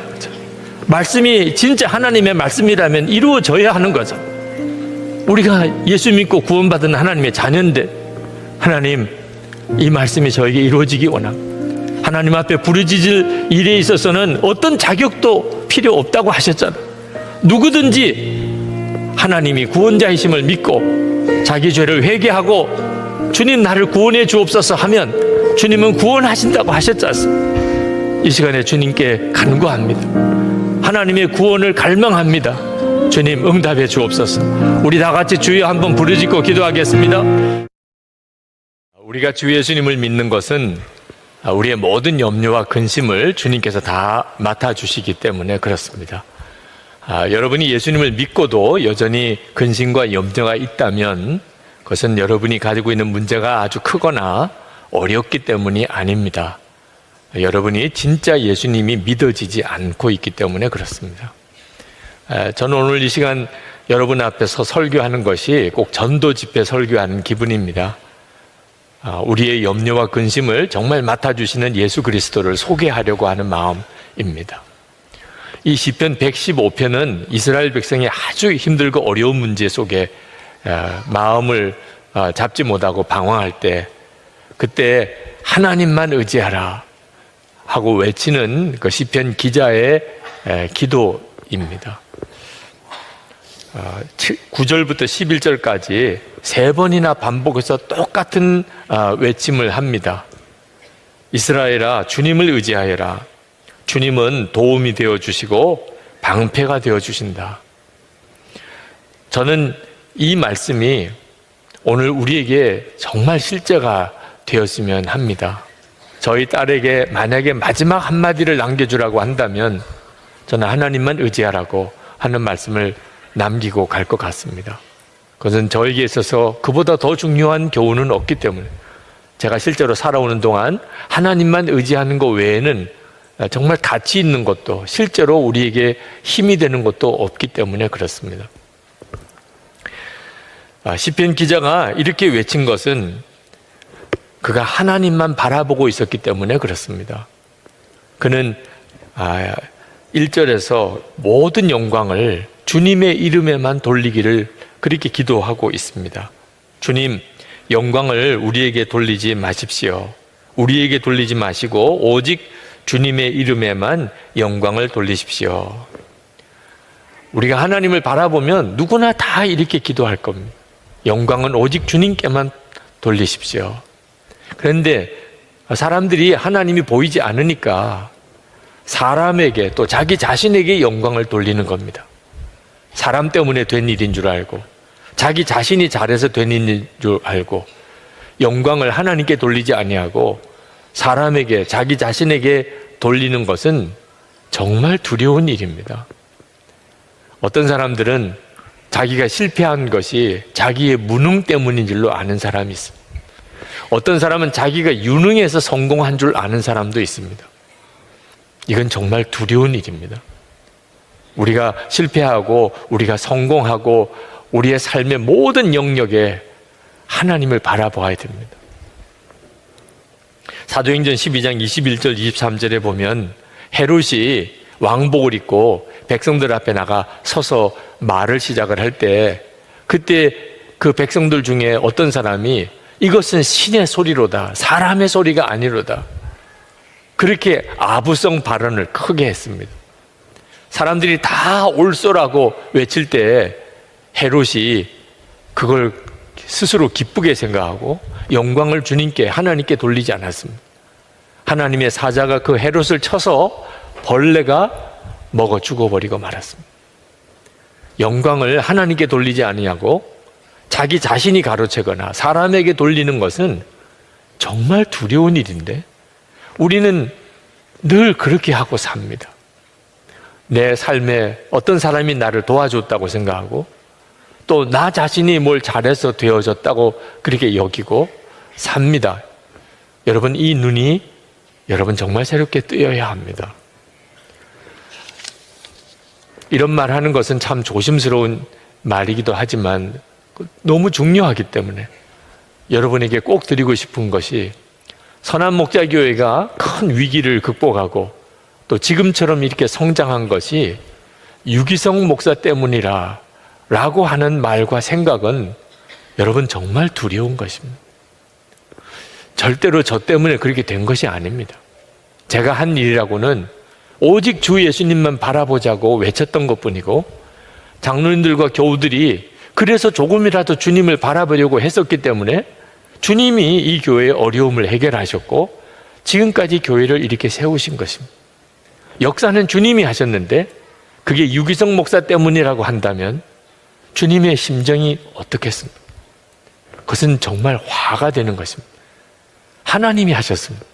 말씀이 진짜 하나님의 말씀이라면 이루어져야 하는 거죠. 우리가 예수 믿고 구원받은 하나님의 자녀인데 하나님, 이 말씀이 저에게 이루어지기 원합니다. 하나님 앞에 부르짖을 일에 있어서는 어떤 자격도 필요 없다고 하셨잖아요. 누구든지 하나님이 구원자이심을 믿고 자기 죄를 회개하고 주님, 나를 구원해 주옵소서 하면 주님은 구원하신다고 하셨지 않습니까? 이 시간에 주님께 간구합니다. 하나님의 구원을 갈망합니다. 주님, 응답해 주옵소서. 우리 다 같이 주여 한번 부르짖고 기도하겠습니다. 우리가 주 예수님을 믿는 것은 우리의 모든 염려와 근심을 주님께서 다 맡아주시기 때문에 그렇습니다. 여러분이 예수님을 믿고도 여전히 근심과 염려가 있다면 그것은 여러분이 가지고 있는 문제가 아주 크거나 어렵기 때문이 아닙니다. 여러분이 진짜 예수님이 믿어지지 않고 있기 때문에 그렇습니다. 저는 오늘 이 시간 여러분 앞에서 설교하는 것이 꼭 전도 집회 설교하는 기분입니다. 우리의 염려와 근심을 정말 맡아주시는 예수 그리스도를 소개하려고 하는 마음입니다. 이 시편 115편은 이스라엘 백성이 아주 힘들고 어려운 문제 속에 마음을 잡지 못하고 방황할 때, 그때 하나님만 의지하라 하고 외치는 그 시편 기자의 기도입니다. 9절부터 11절까지 3번이나 반복해서 똑같은 외침을 합니다. 이스라엘아, 주님을 의지하여라. 주님은 도움이 되어주시고 방패가 되어주신다. 저는 이 말씀이 오늘 우리에게 정말 실제가 되었으면 합니다. 저희 딸에게 만약에 마지막 한마디를 남겨주라고 한다면 저는 하나님만 의지하라고 하는 말씀을 남기고 갈 것 같습니다. 그것은 저에게 있어서 그보다 더 중요한 교훈은 없기 때문에, 제가 실제로 살아오는 동안 하나님만 의지하는 것 외에는 정말 가치 있는 것도 실제로 우리에게 힘이 되는 것도 없기 때문에 그렇습니다. 시편 기자가 이렇게 외친 것은 그가 하나님만 바라보고 있었기 때문에 그렇습니다. 그는 1절에서 모든 영광을 주님의 이름에만 돌리기를 그렇게 기도하고 있습니다. 주님, 영광을 우리에게 돌리지 마십시오. 우리에게 돌리지 마시고 오직 주님의 이름에만 영광을 돌리십시오. 우리가 하나님을 바라보면 누구나 다 이렇게 기도할 겁니다. 영광은 오직 주님께만 돌리십시오. 그런데 사람들이 하나님이 보이지 않으니까 사람에게 또 자기 자신에게 영광을 돌리는 겁니다. 사람 때문에 된 일인 줄 알고 자기 자신이 잘해서 된 일인 줄 알고 영광을 하나님께 돌리지 아니하고 사람에게 자기 자신에게 돌리는 것은 정말 두려운 일입니다. 어떤 사람들은 자기가 실패한 것이 자기의 무능 때문인 줄로 아는 사람이 있습니다. 어떤 사람은 자기가 유능해서 성공한 줄 아는 사람도 있습니다. 이건 정말 두려운 일입니다. 우리가 실패하고 우리가 성공하고 우리의 삶의 모든 영역에 하나님을 바라봐야 됩니다. 사도행전 12장 21절 23절에 보면 헤롯이 왕복을 입고 백성들 앞에 나가 서서 말을 시작을 할 때 그때 그 백성들 중에 어떤 사람이 이것은 신의 소리로다, 사람의 소리가 아니로다, 그렇게 아부성 발언을 크게 했습니다. 사람들이 다 옳소라고 외칠 때 헤롯이 그걸 스스로 기쁘게 생각하고 영광을 주님께 하나님께 돌리지 않았습니다. 하나님의 사자가 그 헤롯을 쳐서 벌레가 먹어 죽어버리고 말았습니다. 영광을 하나님께 돌리지 아니하고 자기 자신이 가로채거나 사람에게 돌리는 것은 정말 두려운 일인데 우리는 늘 그렇게 하고 삽니다. 내 삶에 어떤 사람이 나를 도와줬다고 생각하고 또 나 자신이 뭘 잘해서 되어졌다고 그렇게 여기고 삽니다. 여러분, 이 눈이 여러분 정말 새롭게 뜨여야 합니다. 이런 말 하는 것은 참 조심스러운 말이기도 하지만 너무 중요하기 때문에 여러분에게 꼭 드리고 싶은 것이, 선한 목자교회가 큰 위기를 극복하고 또 지금처럼 이렇게 성장한 것이 유기성 목사 때문이라 라고 하는 말과 생각은 여러분 정말 두려운 것입니다. 절대로 저 때문에 그렇게 된 것이 아닙니다. 제가 한 일이라고는 오직 주 예수님만 바라보자고 외쳤던 것뿐이고 장로님들과 교우들이 그래서 조금이라도 주님을 바라보려고 했었기 때문에 주님이 이 교회의 어려움을 해결하셨고 지금까지 교회를 이렇게 세우신 것입니다. 역사는 주님이 하셨는데 그게 유기성 목사 때문이라고 한다면 주님의 심정이 어떻겠습니까? 그것은 정말 화가 되는 것입니다. 하나님이 하셨습니다.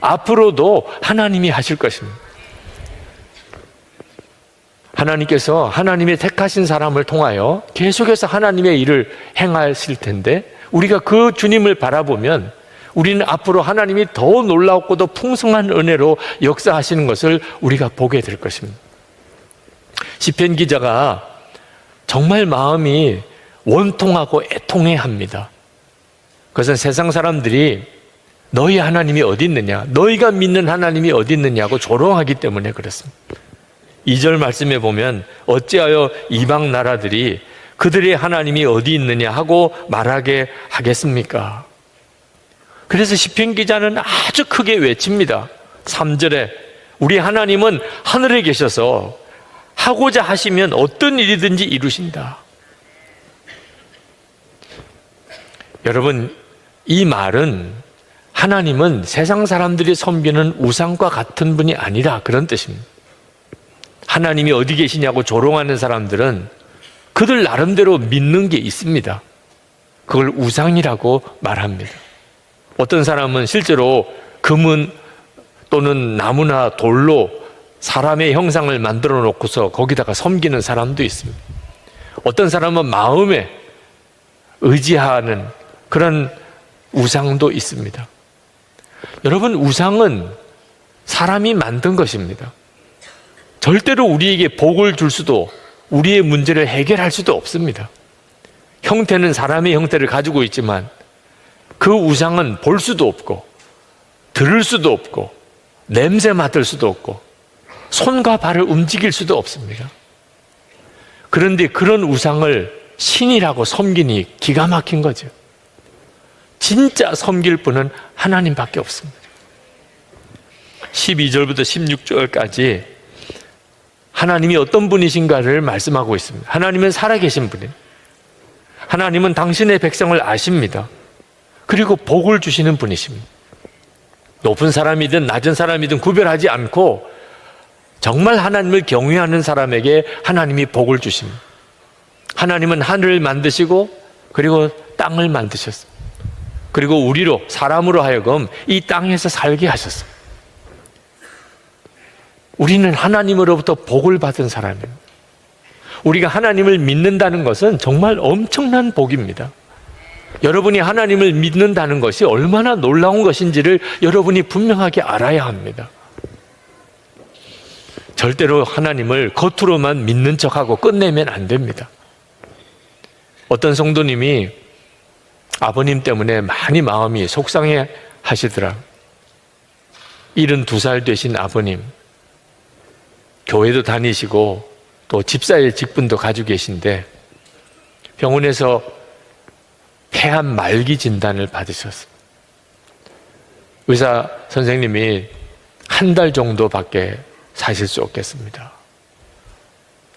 앞으로도 하나님이 하실 것입니다. 하나님께서 하나님의 택하신 사람을 통하여 계속해서 하나님의 일을 행하실 텐데 우리가 그 주님을 바라보면 우리는 앞으로 하나님이 더 놀랍고도 풍성한 은혜로 역사하시는 것을 우리가 보게 될 것입니다. 시편 기자가 정말 마음이 원통하고 애통해합니다. 그것은 세상 사람들이 너희 하나님이 어디 있느냐, 너희가 믿는 하나님이 어디 있느냐고 조롱하기 때문에 그렇습니다. 2절 말씀에 보면 어찌하여 이방 나라들이 그들의 하나님이 어디 있느냐 하고 말하게 하겠습니까? 그래서 시편 기자는 아주 크게 외칩니다. 3절에 우리 하나님은 하늘에 계셔서 하고자 하시면 어떤 일이든지 이루신다. 여러분, 이 말은 하나님은 세상 사람들이 섬기는 우상과 같은 분이 아니라 그런 뜻입니다. 하나님이 어디 계시냐고 조롱하는 사람들은 그들 나름대로 믿는 게 있습니다. 그걸 우상이라고 말합니다. 어떤 사람은 실제로 금은 또는 나무나 돌로 사람의 형상을 만들어 놓고서 거기다가 섬기는 사람도 있습니다. 어떤 사람은 마음에 의지하는 그런 우상도 있습니다. 여러분, 우상은 사람이 만든 것입니다. 절대로 우리에게 복을 줄 수도 우리의 문제를 해결할 수도 없습니다. 형태는 사람의 형태를 가지고 있지만 그 우상은 볼 수도 없고 들을 수도 없고 냄새 맡을 수도 없고 손과 발을 움직일 수도 없습니다. 그런데 그런 우상을 신이라고 섬기니 기가 막힌 거죠. 진짜 섬길 분은 하나님밖에 없습니다. 12절부터 16절까지 하나님이 어떤 분이신가를 말씀하고 있습니다. 하나님은 살아계신 분이에요. 하나님은 당신의 백성을 아십니다. 그리고 복을 주시는 분이십니다. 높은 사람이든 낮은 사람이든 구별하지 않고 정말 하나님을 경외하는 사람에게 하나님이 복을 주십니다. 하나님은 하늘을 만드시고 그리고 땅을 만드셨습니다. 그리고 우리로, 사람으로 하여금 이 땅에서 살게 하셨습니다. 우리는 하나님으로부터 복을 받은 사람입니다. 우리가 하나님을 믿는다는 것은 정말 엄청난 복입니다. 여러분이 하나님을 믿는다는 것이 얼마나 놀라운 것인지를 여러분이 분명하게 알아야 합니다. 절대로 하나님을 겉으로만 믿는 척하고 끝내면 안 됩니다. 어떤 성도님이 아버님 때문에 많이 마음이 속상해 하시더라. 72살 되신 아버님, 교회도 다니시고 또 집사의 직분도 가지고 계신데 병원에서 폐암 말기 진단을 받으셨습니다. 의사 선생님이 한 달 정도밖에 사실 수 없겠습니다.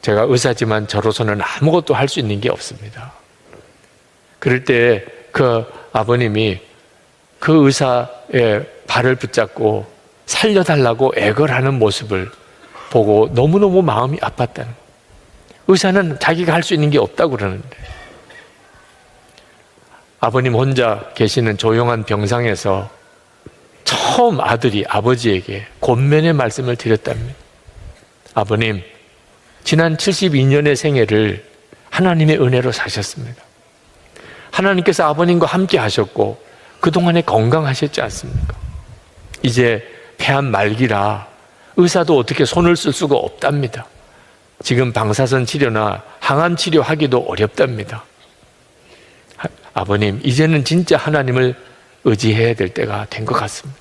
제가 의사지만 저로서는 아무것도 할 수 있는 게 없습니다. 그럴 때 그 아버님이 그 의사의 발을 붙잡고 살려달라고 애걸하는 모습을 보고 너무너무 마음이 아팠다는. 의사는 자기가 할 수 있는 게 없다고 그러는데 아버님 혼자 계시는 조용한 병상에서 처음 아들이 아버지에게 권면의 말씀을 드렸답니다. 아버님, 지난 72년의 생애를 하나님의 은혜로 사셨습니다. 하나님께서 아버님과 함께 하셨고 그동안에 건강하셨지 않습니까? 이제 폐암 말기라 의사도 어떻게 손을 쓸 수가 없답니다. 지금 방사선 치료나 항암 치료하기도 어렵답니다. 아버님, 이제는 진짜 하나님을 의지해야 될 때가 된 것 같습니다.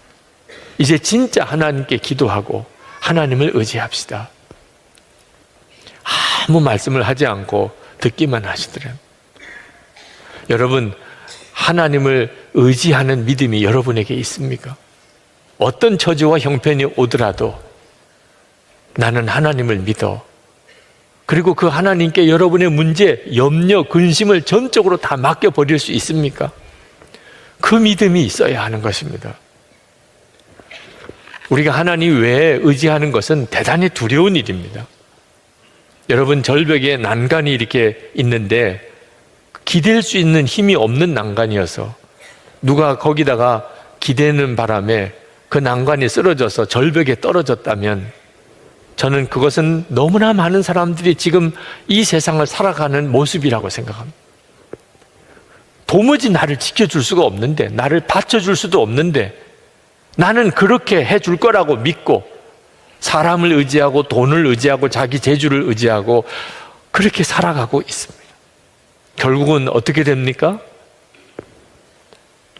이제 진짜 하나님께 기도하고 하나님을 의지합시다. 아무 말씀을 하지 않고 듣기만 하시더래요. 여러분, 하나님을 의지하는 믿음이 여러분에게 있습니까? 어떤 처지와 형편이 오더라도 나는 하나님을 믿어. 그리고 그 하나님께 여러분의 문제, 염려, 근심을 전적으로 다 맡겨버릴 수 있습니까? 그 믿음이 있어야 하는 것입니다. 우리가 하나님 외에 의지하는 것은 대단히 두려운 일입니다. 여러분, 절벽에 난간이 이렇게 있는데 기댈 수 있는 힘이 없는 난간이어서 누가 거기다가 기대는 바람에 그 난간이 쓰러져서 절벽에 떨어졌다면 저는 그것은 너무나 많은 사람들이 지금 이 세상을 살아가는 모습이라고 생각합니다. 도무지 나를 지켜줄 수가 없는데, 나를 받쳐줄 수도 없는데 나는 그렇게 해줄 거라고 믿고 사람을 의지하고 돈을 의지하고 자기 재주를 의지하고 그렇게 살아가고 있습니다. 결국은 어떻게 됩니까?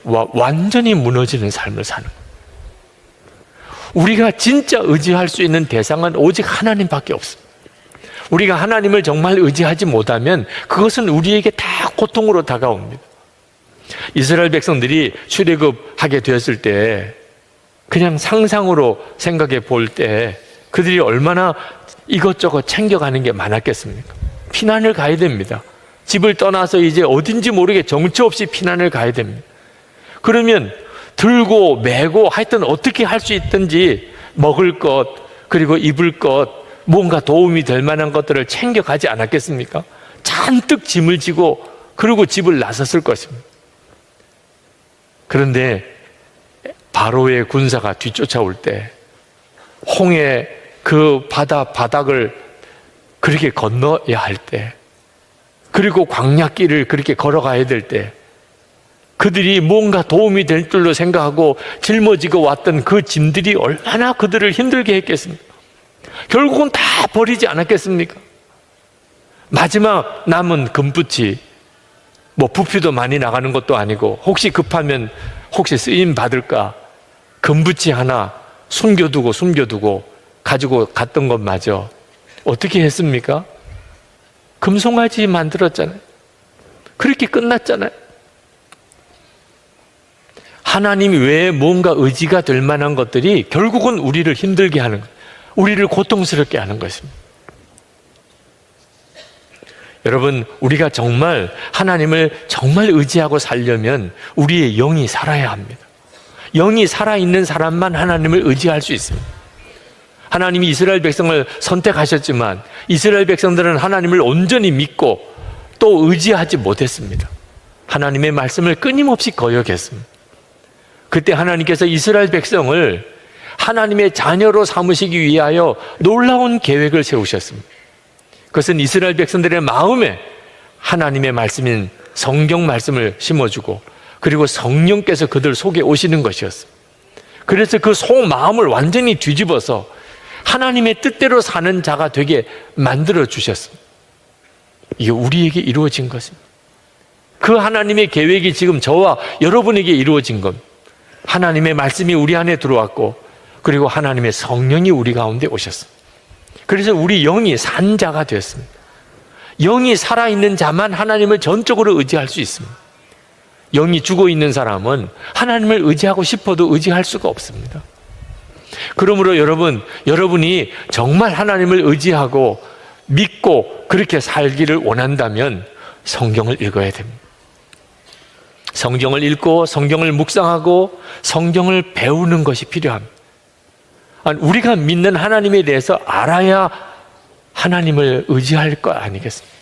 완전히 무너지는 삶을 사는 거예요. 우리가 진짜 의지할 수 있는 대상은 오직 하나님밖에 없습니다. 우리가 하나님을 정말 의지하지 못하면 그것은 우리에게 다 고통으로 다가옵니다. 이스라엘 백성들이 출애굽하게 되었을 때 그냥 상상으로 생각해 볼 때 그들이 얼마나 이것저것 챙겨가는 게 많았겠습니까? 피난을 가야 됩니다. 집을 떠나서 이제 어딘지 모르게 정처 없이 피난을 가야 됩니다. 그러면 들고 메고 하여튼 어떻게 할 수 있든지 먹을 것 그리고 입을 것 뭔가 도움이 될 만한 것들을 챙겨가지 않았겠습니까? 잔뜩 짐을 지고 그리고 집을 나섰을 것입니다. 그런데 바로의 군사가 뒤쫓아올 때 홍해 그 바닥을 그렇게 건너야 할 때 그리고 광야길을 그렇게 걸어가야 될 때 그들이 뭔가 도움이 될 줄로 생각하고 짊어지고 왔던 그 짐들이 얼마나 그들을 힘들게 했겠습니까? 결국은 다 버리지 않았겠습니까? 마지막 남은 금붙이 부피도 많이 나가는 것도 아니고 혹시 급하면 혹시 쓰임 받을까 금붙이 하나 숨겨두고 가지고 갔던 것마저 어떻게 했습니까? 금송아지 만들었잖아요. 그렇게 끝났잖아요. 하나님 외에 뭔가 의지가 될 만한 것들이 결국은 우리를 힘들게 하는 거예요. 우리를 고통스럽게 하는 것입니다. 여러분, 우리가 정말 하나님을 정말 의지하고 살려면 우리의 영이 살아야 합니다. 영이 살아있는 사람만 하나님을 의지할 수 있습니다. 하나님이 이스라엘 백성을 선택하셨지만 이스라엘 백성들은 하나님을 온전히 믿고 또 의지하지 못했습니다. 하나님의 말씀을 끊임없이 거역했습니다. 그때 하나님께서 이스라엘 백성을 하나님의 자녀로 삼으시기 위하여 놀라운 계획을 세우셨습니다. 그것은 이스라엘 백성들의 마음에 하나님의 말씀인 성경 말씀을 심어주고 그리고 성령께서 그들 속에 오시는 것이었습니다. 그래서 그 속마음을 완전히 뒤집어서 하나님의 뜻대로 사는 자가 되게 만들어 주셨습니다. 이게 우리에게 이루어진 것입니다. 그 하나님의 계획이 지금 저와 여러분에게 이루어진 겁니다. 하나님의 말씀이 우리 안에 들어왔고 그리고 하나님의 성령이 우리 가운데 오셨습니다. 그래서 우리 영이 산 자가 되었습니다. 영이 살아있는 자만 하나님을 전적으로 의지할 수 있습니다. 영이 죽어있는 사람은 하나님을 의지하고 싶어도 의지할 수가 없습니다. 그러므로 여러분이 정말 하나님을 의지하고 믿고 그렇게 살기를 원한다면 성경을 읽어야 됩니다. 성경을 읽고 성경을 묵상하고 성경을 배우는 것이 필요합니다. 우리가 믿는 하나님에 대해서 알아야 하나님을 의지할 거 아니겠습니까?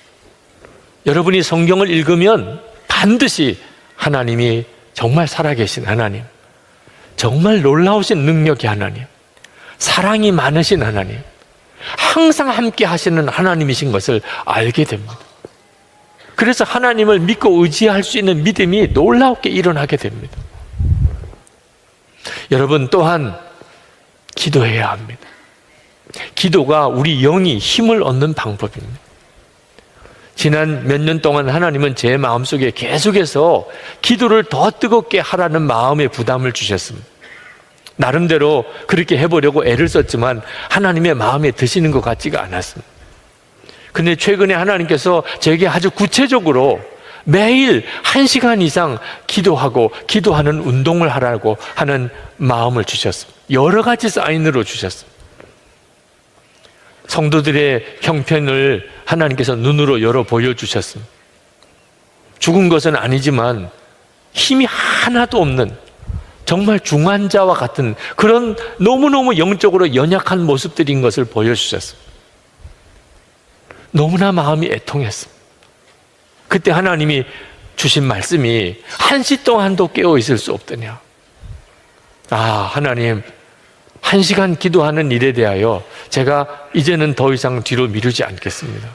여러분이 성경을 읽으면 반드시 하나님이 정말 살아계신 하나님, 정말 놀라우신 능력의 하나님, 사랑이 많으신 하나님, 항상 함께 하시는 하나님이신 것을 알게 됩니다. 그래서 하나님을 믿고 의지할 수 있는 믿음이 놀랍게 일어나게 됩니다. 여러분, 또한 기도해야 합니다. 기도가 우리 영이 힘을 얻는 방법입니다. 지난 몇 년 동안 하나님은 제 마음속에 계속해서 기도를 더 뜨겁게 하라는 마음의 부담을 주셨습니다. 나름대로 그렇게 해보려고 애를 썼지만 하나님의 마음에 드시는 것 같지가 않았습니다. 근데 최근에 하나님께서 제게 아주 구체적으로 매일 1시간 이상 기도하고 기도하는 운동을 하라고 하는 마음을 주셨습니다. 여러 가지 사인으로 주셨습니다. 성도들의 형편을 하나님께서 눈으로 열어 보여주셨습니다. 죽은 것은 아니지만 힘이 하나도 없는 정말 중환자와 같은 그런 너무너무 영적으로 연약한 모습들인 것을 보여주셨습니다. 너무나 마음이 애통했습니다. 그때 하나님이 주신 말씀이 1시 동안도 깨어 있을 수 없더냐. 하나님, 1시간 기도하는 일에 대하여 제가 이제는 더 이상 뒤로 미루지 않겠습니다.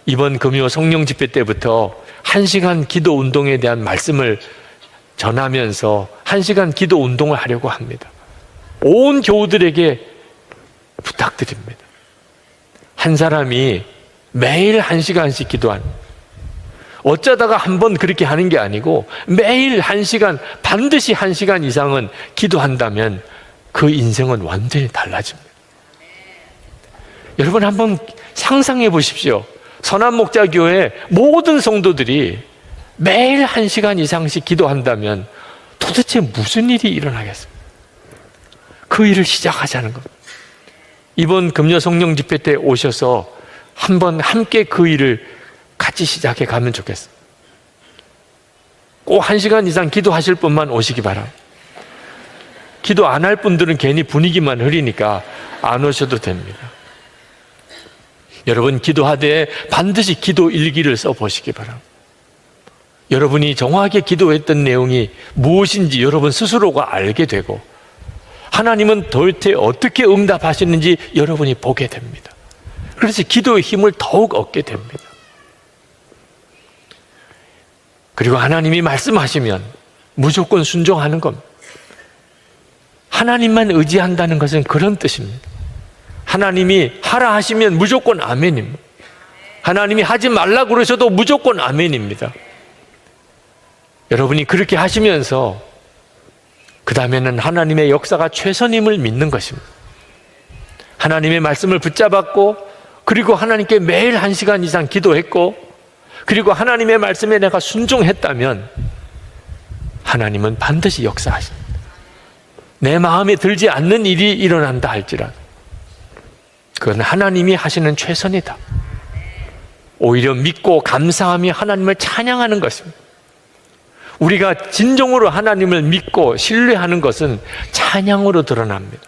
이번 금요 성령 집회 때부터 1시간 기도 운동에 대한 말씀을 전하면서 1시간 기도 운동을 하려고 합니다. 온 교우들에게 부탁드립니다. 한 사람이 매일 1시간씩 기도하는, 어쩌다가 한번 그렇게 하는 게 아니고 매일 1시간, 반드시 1시간 이상은 기도한다면 그 인생은 완전히 달라집니다. 여러분, 한번 상상해 보십시오. 선한목자교회 모든 성도들이 매일 1시간 이상씩 기도한다면 도대체 무슨 일이 일어나겠습니까? 그 일을 시작하자는 겁니다. 이번 금요 성령 집회 때 오셔서 한번 함께 그 일을 같이 시작해 가면 좋겠습니다. 꼭 1시간 이상 기도하실 분만 오시기 바랍니다. 기도 안 할 분들은 괜히 분위기만 흐리니까 안 오셔도 됩니다. 여러분, 기도하되 반드시 기도 일기를 써보시기 바랍니다. 여러분이 정확하게 기도했던 내용이 무엇인지 여러분 스스로가 알게 되고 하나님은 도대체 어떻게 응답하시는지 여러분이 보게 됩니다. 그래서 기도의 힘을 더욱 얻게 됩니다. 그리고 하나님이 말씀하시면 무조건 순종하는 겁니다. 하나님만 의지한다는 것은 그런 뜻입니다. 하나님이 하라 하시면 무조건 아멘입니다. 하나님이 하지 말라 그러셔도 무조건 아멘입니다. 여러분이 그렇게 하시면서 그 다음에는 하나님의 역사가 최선임을 믿는 것입니다. 하나님의 말씀을 붙잡았고 그리고 하나님께 매일 1시간 이상 기도했고 그리고 하나님의 말씀에 내가 순종했다면 하나님은 반드시 역사하십니다. 내 마음에 들지 않는 일이 일어난다 할지라도 그건 하나님이 하시는 최선이다. 오히려 믿고 감사하며 하나님을 찬양하는 것입니다. 우리가 진정으로 하나님을 믿고 신뢰하는 것은 찬양으로 드러납니다.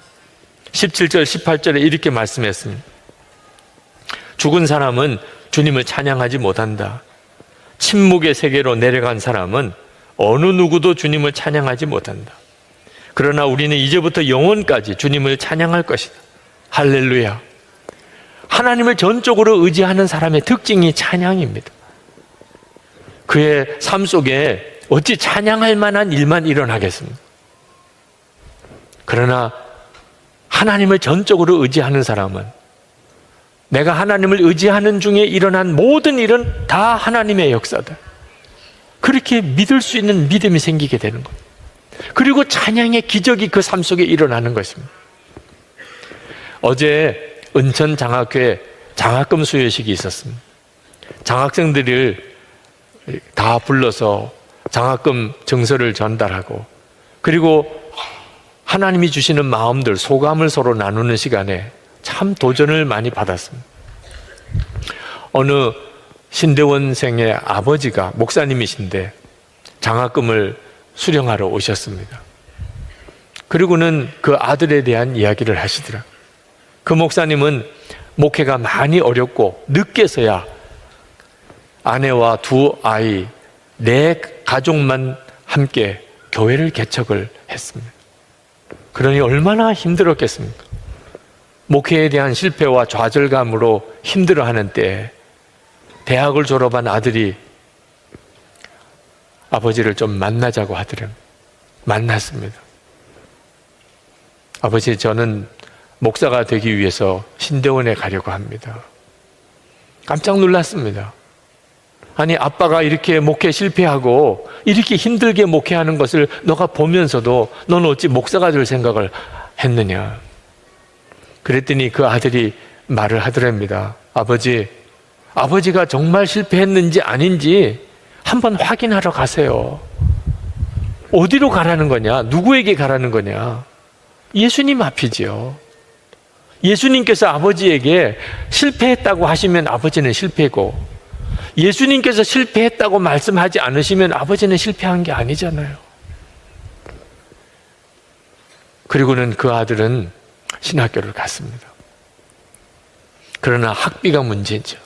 17절, 18절에 이렇게 말씀했습니다. 죽은 사람은 주님을 찬양하지 못한다. 침묵의 세계로 내려간 사람은 어느 누구도 주님을 찬양하지 못한다. 그러나 우리는 이제부터 영원까지 주님을 찬양할 것이다. 할렐루야. 하나님을 전적으로 의지하는 사람의 특징이 찬양입니다. 그의 삶 속에 어찌 찬양할 만한 일만 일어나겠습니까? 그러나 하나님을 전적으로 의지하는 사람은 내가 하나님을 의지하는 중에 일어난 모든 일은 다 하나님의 역사다. 그렇게 믿을 수 있는 믿음이 생기게 되는 것. 그리고 찬양의 기적이 그 삶 속에 일어나는 것입니다. 어제 은천장학회 장학금 수여식이 있었습니다. 장학생들을 다 불러서 장학금 증서를 전달하고 그리고 하나님이 주시는 마음들, 소감을 서로 나누는 시간에 참 도전을 많이 받았습니다. 어느 신대원생의 아버지가 목사님이신데 장학금을 수령하러 오셨습니다. 그리고는 그 아들에 대한 이야기를 하시더라. 그 목사님은 목회가 많이 어렵고 늦게서야 아내와 두 아이, 4가족만 함께 교회를 개척을 했습니다. 그러니 얼마나 힘들었겠습니까? 목회에 대한 실패와 좌절감으로 힘들어하는 때에 대학을 졸업한 아들이 아버지를 좀 만나자고 하더래요. 만났습니다. 아버지, 저는 목사가 되기 위해서 신대원에 가려고 합니다. 깜짝 놀랐습니다. 아니, 아빠가 이렇게 목회 실패하고 이렇게 힘들게 목회하는 것을 너가 보면서도 넌 어찌 목사가 될 생각을 했느냐. 그랬더니 그 아들이 말을 하더랍니다. 아버지가 정말 실패했는지 아닌지 한번 확인하러 가세요. 어디로 가라는 거냐? 누구에게 가라는 거냐? 예수님 앞이지요. 예수님께서 아버지에게 실패했다고 하시면 아버지는 실패고, 예수님께서 실패했다고 말씀하지 않으시면 아버지는 실패한 게 아니잖아요. 그리고는 그 아들은 신학교를 갔습니다. 그러나 학비가 문제죠.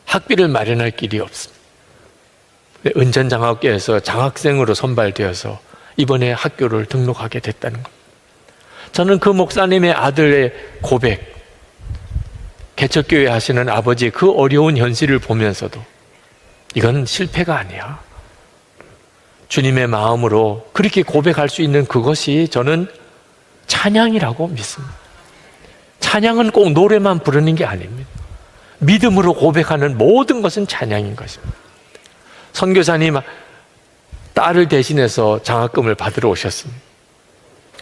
학비를 마련할 길이 없습니다. 은천장학교에서 장학생으로 선발되어서 이번에 학교를 등록하게 됐다는 것. 저는 그 목사님의 아들의 고백, 개척교회 하시는 아버지의 그 어려운 현실을 보면서도 이건 실패가 아니야. 주님의 마음으로 그렇게 고백할 수 있는 그것이 저는 찬양이라고 믿습니다. 찬양은 꼭 노래만 부르는 게 아닙니다. 믿음으로 고백하는 모든 것은 찬양인 것입니다. 선교사님 딸을 대신해서 장학금을 받으러 오셨습니다.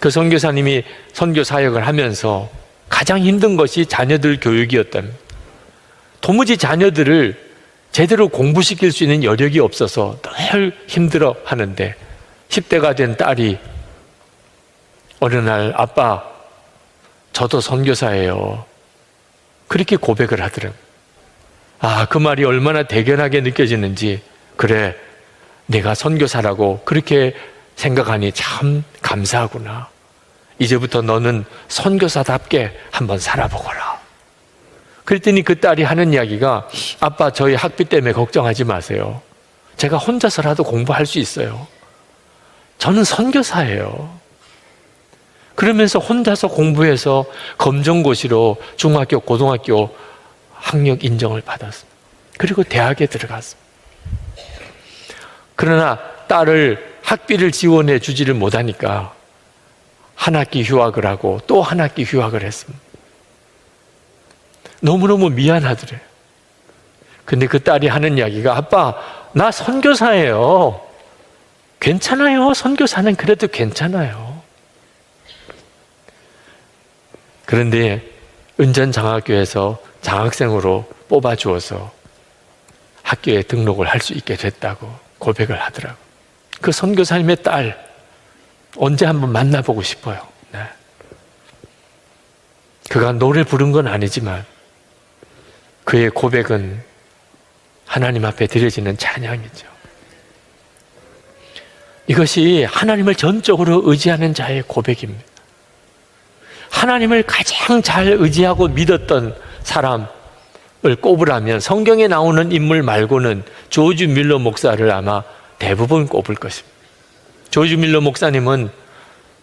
그 선교사님이 선교 사역을 하면서 가장 힘든 것이 자녀들 교육이었답니다. 도무지 자녀들을 제대로 공부시킬 수 있는 여력이 없어서 늘 힘들어 하는데 10대가 된 딸이 어느 날 아빠, 저도 선교사예요. 그렇게 고백을 하더라고요. 아, 그 말이 얼마나 대견하게 느껴지는지, 그래, 내가 선교사라고 그렇게 생각하니 참 감사하구나. 이제부터 너는 선교사답게 한번 살아보거라. 그랬더니 그 딸이 하는 이야기가, 아빠, 저희 학비 때문에 걱정하지 마세요. 제가 혼자서라도 공부할 수 있어요. 저는 선교사예요. 그러면서 혼자서 공부해서 검정고시로 중학교, 고등학교 학력 인정을 받았습니다. 그리고 대학에 들어갔습니다. 그러나 딸을 학비를 지원해 주지를 못하니까 한 학기 휴학을 하고 또 한 학기 휴학을 했습니다. 너무너무 미안하더래요. 근데 그 딸이 하는 이야기가, 아빠, 나 선교사예요. 괜찮아요. 선교사는 그래도 괜찮아요. 그런데 은전장학교에서 장학생으로 뽑아주어서 학교에 등록을 할 수 있게 됐다고 고백을 하더라고요. 그 선교사님의 딸, 언제 한번 만나보고 싶어요. 네. 그가 노래 부른 건 아니지만 그의 고백은 하나님 앞에 드려지는 찬양이죠. 이것이 하나님을 전적으로 의지하는 자의 고백입니다. 하나님을 가장 잘 의지하고 믿었던 사람을 꼽으라면 성경에 나오는 인물 말고는 조지 밀러 목사를 아마 대부분 꼽을 것입니다. 조지 밀러 목사님은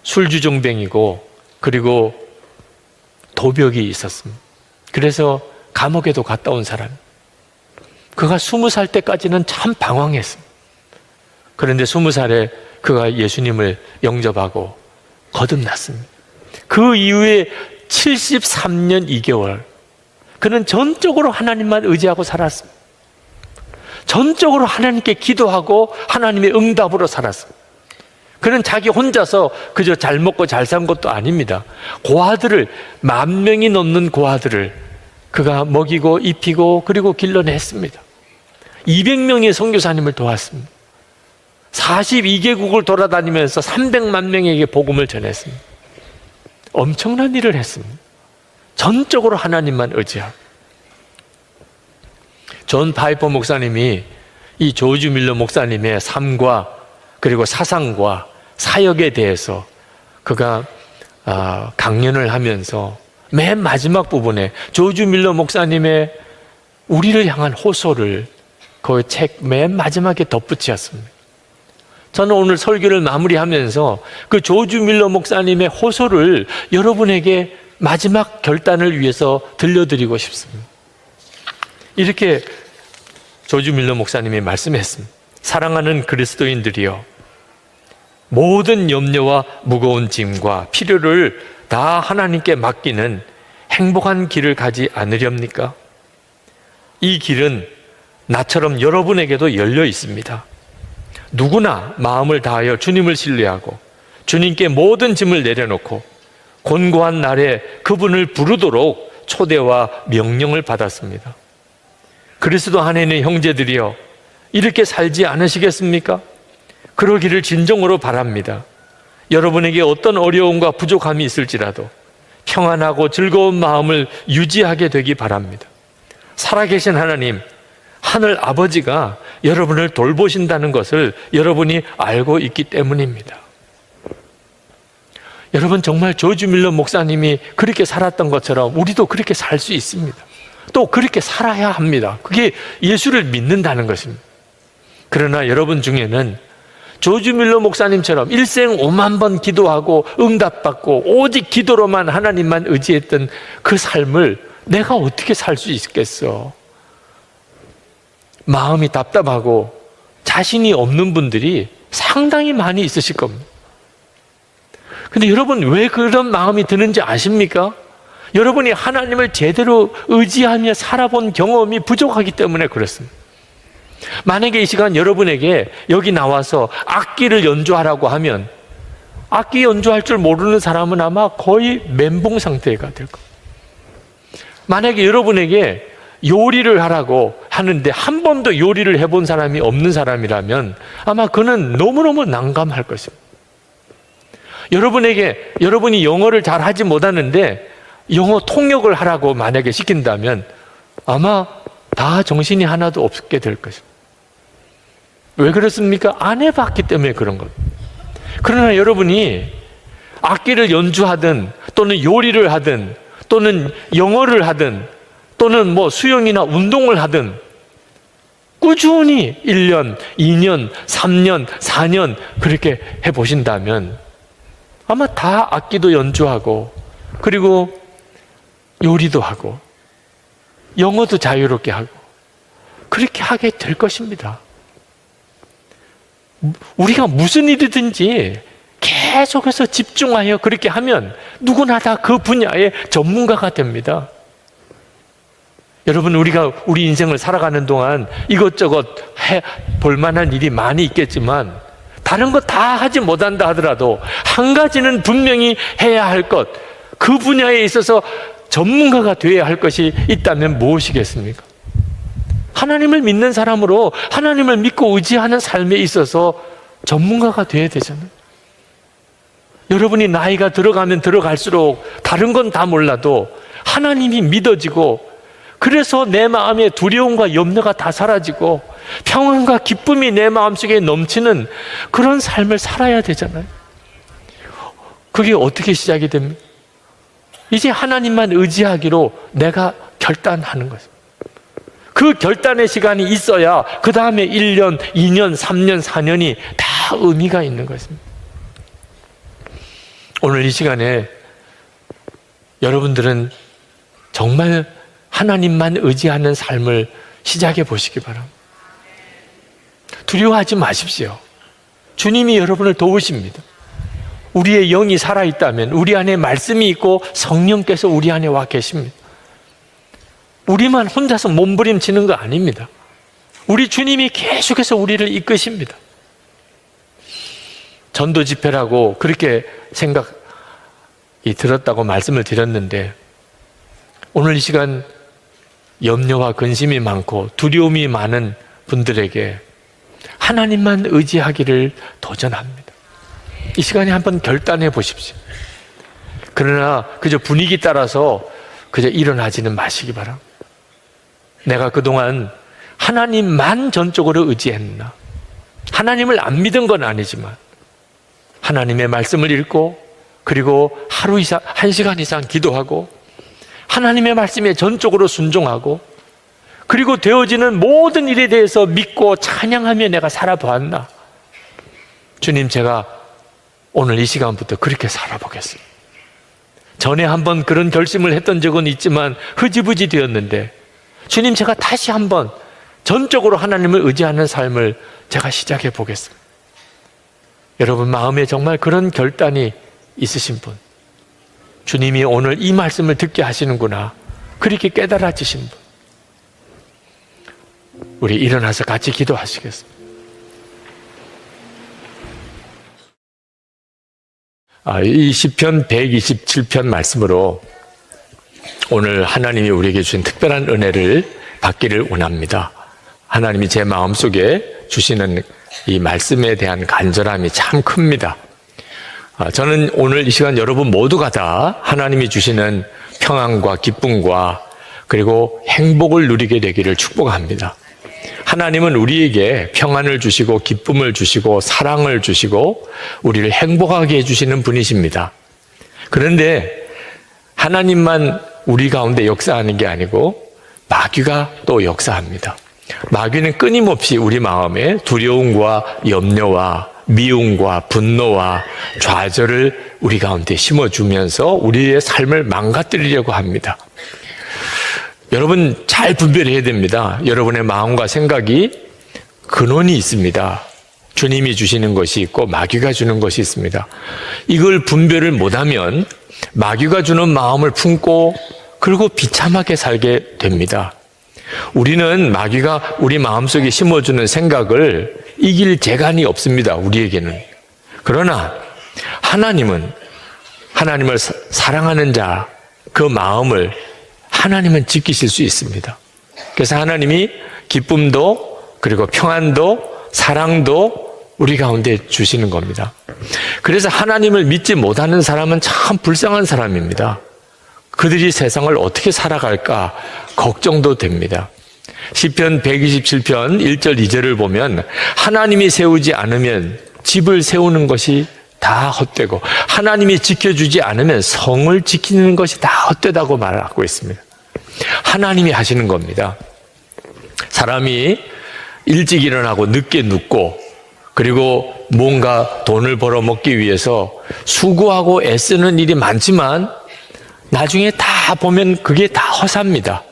술주정뱅이고 그리고 도벽이 있었습니다. 그래서 감옥에도 갔다 온 사람. 그가 20살 때까지는 참 방황했습니다. 그런데 20살에 그가 예수님을 영접하고 거듭났습니다. 그 이후에 73년 2개월 그는 전적으로 하나님만 의지하고 살았습니다. 전적으로 하나님께 기도하고 하나님의 응답으로 살았습니다. 그는 자기 혼자서 그저 잘 먹고 잘 산 것도 아닙니다. 고아들을 10,000명이 넘는 고아들을 그가 먹이고 입히고 그리고 길러냈습니다. 200명의 선교사님을 도왔습니다. 42개국을 돌아다니면서 300만 명에게 복음을 전했습니다. 엄청난 일을 했습니다. 전적으로 하나님만 의지하고. 존 파이퍼 목사님이 이 조지 밀러 목사님의 삶과 그리고 사상과 사역에 대해서 그가 강연을 하면서 맨 마지막 부분에 조지 밀러 목사님의 우리를 향한 호소를 그 책 맨 마지막에 덧붙였습니다. 저는 오늘 설교를 마무리하면서 그 조지 밀러 목사님의 호소를 여러분에게 마지막 결단을 위해서 들려드리고 싶습니다. 이렇게 조지 밀러 목사님이 말씀했습니다. 사랑하는 그리스도인들이여, 모든 염려와 무거운 짐과 필요를 다 하나님께 맡기는 행복한 길을 가지 않으렵니까? 이 길은 나처럼 여러분에게도 열려 있습니다. 누구나 마음을 다하여 주님을 신뢰하고 주님께 모든 짐을 내려놓고 곤고한 날에 그분을 부르도록 초대와 명령을 받았습니다. 그리스도 안에 있는 형제들이여, 이렇게 살지 않으시겠습니까? 그러기를 진정으로 바랍니다. 여러분에게 어떤 어려움과 부족함이 있을지라도 평안하고 즐거운 마음을 유지하게 되기 바랍니다. 살아계신 하나님, 하늘 아버지가 여러분을 돌보신다는 것을 여러분이 알고 있기 때문입니다. 여러분, 정말 조지 밀러 목사님이 그렇게 살았던 것처럼 우리도 그렇게 살 수 있습니다. 또 그렇게 살아야 합니다. 그게 예수를 믿는다는 것입니다. 그러나 여러분 중에는 조지 밀러 목사님처럼 일생 5만 번 기도하고 응답받고 오직 기도로만 하나님만 의지했던 그 삶을 내가 어떻게 살 수 있겠어? 마음이 답답하고 자신이 없는 분들이 상당히 많이 있으실 겁니다. 근데 여러분, 왜 그런 마음이 드는지 아십니까? 여러분이 하나님을 제대로 의지하며 살아본 경험이 부족하기 때문에 그렇습니다. 만약에 이 시간 여러분에게 여기 나와서 악기를 연주하라고 하면 악기 연주할 줄 모르는 사람은 아마 거의 멘붕 상태가 될 겁니다. 만약에 여러분에게 요리를 하라고 하는데 한 번도 요리를 해본 사람이 없는 사람이라면 아마 그는 너무너무 난감할 것입니다. 여러분이 영어를 잘 하지 못하는데 영어 통역을 하라고 만약에 시킨다면 아마 다 정신이 하나도 없게 될 것입니다. 왜 그렇습니까? 안 해봤기 때문에 그런 겁니다. 그러나 여러분이 악기를 연주하든 또는 요리를 하든 또는 영어를 하든 또는 수영이나 운동을 하든 꾸준히 1년, 2년, 3년, 4년 그렇게 해보신다면 아마 다 악기도 연주하고 그리고 요리도 하고 영어도 자유롭게 하고 그렇게 하게 될 것입니다. 우리가 무슨 일이든지 계속해서 집중하여 그렇게 하면 누구나 다 그 분야의 전문가가 됩니다. 여러분, 우리가 우리 인생을 살아가는 동안 이것저것 해볼 만한 일이 많이 있겠지만 다른 거 다 하지 못한다 하더라도 한 가지는 분명히 해야 할 것, 그 분야에 있어서 전문가가 되어야 할 것이 있다면 무엇이겠습니까? 하나님을 믿는 사람으로 하나님을 믿고 의지하는 삶에 있어서 전문가가 되어야 되잖아요. 여러분이 나이가 들어가면 들어갈수록 다른 건 다 몰라도 하나님이 믿어지고 그래서 내 마음의 두려움과 염려가 다 사라지고 평안과 기쁨이 내 마음속에 넘치는 그런 삶을 살아야 되잖아요. 그게 어떻게 시작이 됩니까? 이제 하나님만 의지하기로 내가 결단하는 거죠. 그 결단의 시간이 있어야 그 다음에 1년, 2년, 3년, 4년이 다 의미가 있는 것입니다. 오늘 이 시간에 여러분들은 정말 하나님만 의지하는 삶을 시작해 보시기 바랍니다. 두려워하지 마십시오. 주님이 여러분을 도우십니다. 우리의 영이 살아있다면 우리 안에 말씀이 있고 성령께서 우리 안에 와 계십니다. 우리만 혼자서 몸부림치는 거 아닙니다. 우리 주님이 계속해서 우리를 이끄십니다. 전도 집회라고 그렇게 생각이 들었다고 말씀을 드렸는데 오늘 이 시간 염려와 근심이 많고 두려움이 많은 분들에게 하나님만 의지하기를 도전합니다. 이 시간에 한번 결단해 보십시오. 그러나 그저 분위기 따라서 그저 일어나지는 마시기 바랍니다. 내가 그동안 하나님만 전적으로 의지했나? 하나님을 안 믿은 건 아니지만 하나님의 말씀을 읽고 그리고 하루 이상, 1시간 이상 기도하고 하나님의 말씀에 전적으로 순종하고 그리고 되어지는 모든 일에 대해서 믿고 찬양하며 내가 살아보았나? 주님, 제가 오늘 이 시간부터 그렇게 살아보겠습니다. 전에 한번 그런 결심을 했던 적은 있지만 흐지부지 되었는데 주님, 제가 다시 한번 전적으로 하나님을 의지하는 삶을 제가 시작해 보겠습니다. 여러분 마음에 정말 그런 결단이 있으신 분, 주님이 오늘 이 말씀을 듣게 하시는구나, 그렇게 깨달아지신 분, 우리 일어나서 같이 기도하시겠습니다. 이 시편 127편 말씀으로 오늘 하나님이 우리에게 주신 특별한 은혜를 받기를 원합니다. 하나님이 제 마음속에 주시는 이 말씀에 대한 간절함이 참 큽니다. 저는 오늘 이 시간 여러분 모두가 다 하나님이 주시는 평안과 기쁨과 그리고 행복을 누리게 되기를 축복합니다. 하나님은 우리에게 평안을 주시고 기쁨을 주시고 사랑을 주시고 우리를 행복하게 해주시는 분이십니다. 그런데 하나님만 우리 가운데 역사하는 게 아니고 마귀가 또 역사합니다. 마귀는 끊임없이 우리 마음에 두려움과 염려와 미움과 분노와 좌절을 우리 가운데 심어주면서 우리의 삶을 망가뜨리려고 합니다. 여러분 잘 분별해야 됩니다. 여러분의 마음과 생각이 근원이 있습니다. 주님이 주시는 것이 있고 마귀가 주는 것이 있습니다. 이걸 분별을 못하면 마귀가 주는 마음을 품고 그리고 비참하게 살게 됩니다. 우리는 마귀가 우리 마음속에 심어주는 생각을 이길 재간이 없습니다. 우리에게는. 그러나 하나님은 하나님을 사랑하는 자 그 마음을 하나님은 지키실 수 있습니다. 그래서 하나님이 기쁨도 그리고 평안도 사랑도 우리 가운데 주시는 겁니다. 그래서 하나님을 믿지 못하는 사람은 참 불쌍한 사람입니다. 그들이 세상을 어떻게 살아갈까 걱정도 됩니다. 시편 127편 1절 2절을 보면 하나님이 세우지 않으면 집을 세우는 것이 다 헛되고 하나님이 지켜주지 않으면 성을 지키는 것이 다 헛되다고 말하고 있습니다. 하나님이 하시는 겁니다. 사람이 일찍 일어나고 늦게 눕고 그리고 뭔가 돈을 벌어먹기 위해서 수고하고 애쓰는 일이 많지만 나중에 다 보면 그게 다 허사입니다.